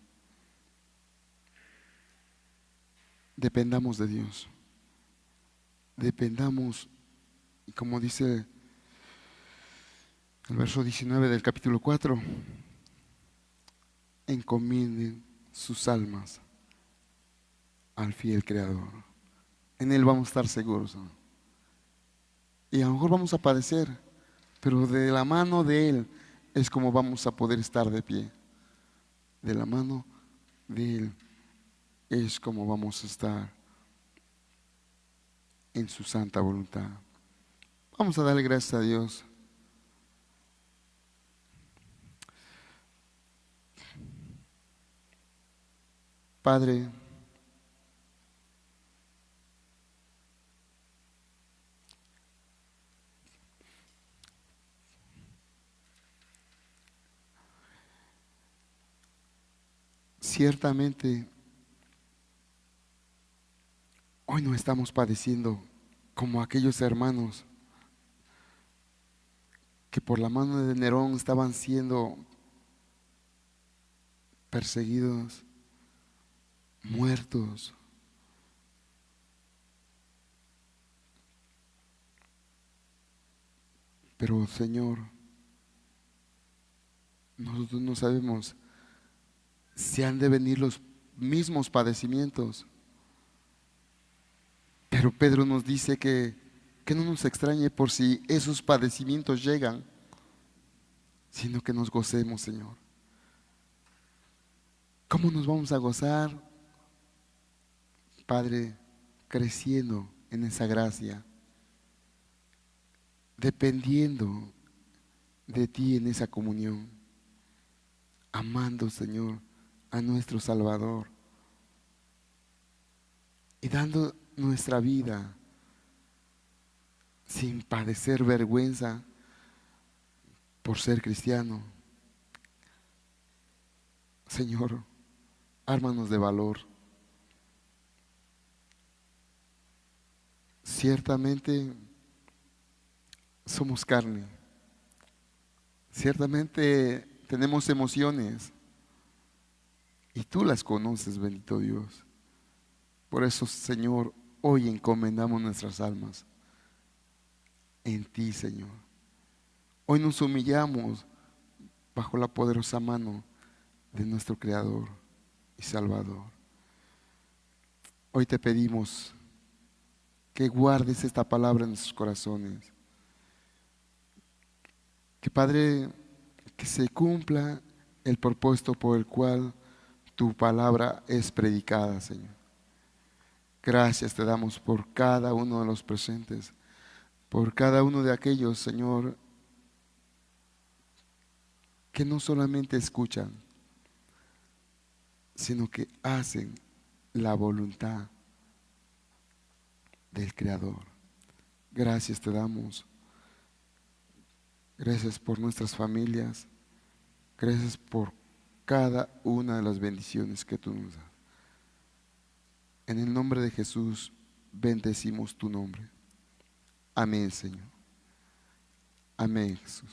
Dependamos de Dios. Dependamos, y como dice el verso 19 del capítulo 4, encomienden sus almas al fiel Creador. En Él vamos a estar seguros, ¿no? Y a lo mejor vamos a padecer, pero de la mano de Él es como vamos a poder estar de pie. De la mano de Él es como vamos a estar en su santa voluntad. Vamos a darle gracias a Dios. Padre, ciertamente hoy no estamos padeciendo como aquellos hermanos que por la mano de Nerón estaban siendo perseguidos, muertos. Pero Señor, nosotros no sabemos si han de venir los mismos padecimientos. Pero Pedro nos dice que no nos extrañe por si esos padecimientos llegan, sino que nos gocemos, Señor. ¿Cómo nos vamos a gozar, Padre? Creciendo en esa gracia, dependiendo de ti en esa comunión, amando, Señor, a nuestro Salvador y dando nuestra vida sin padecer vergüenza por ser cristiano. Señor, ármanos de valor. Ciertamente somos carne, ciertamente tenemos emociones y tú las conoces, bendito Dios. Por eso, Señor, hoy encomendamos nuestras almas en ti, Señor. Hoy nos humillamos bajo la poderosa mano de nuestro Creador y Salvador. Hoy te pedimos que guardes esta palabra en nuestros corazones. Que, Padre, que se cumpla el propósito por el cual tu palabra es predicada, Señor. Gracias te damos por cada uno de los presentes, por cada uno de aquellos, Señor, que no solamente escuchan, sino que hacen la voluntad del Creador. Gracias te damos. Gracias por nuestras familias. Gracias por cada una de las bendiciones que tú nos das. En el nombre de Jesús bendecimos tu nombre. Amén, Señor. Amén, Jesús.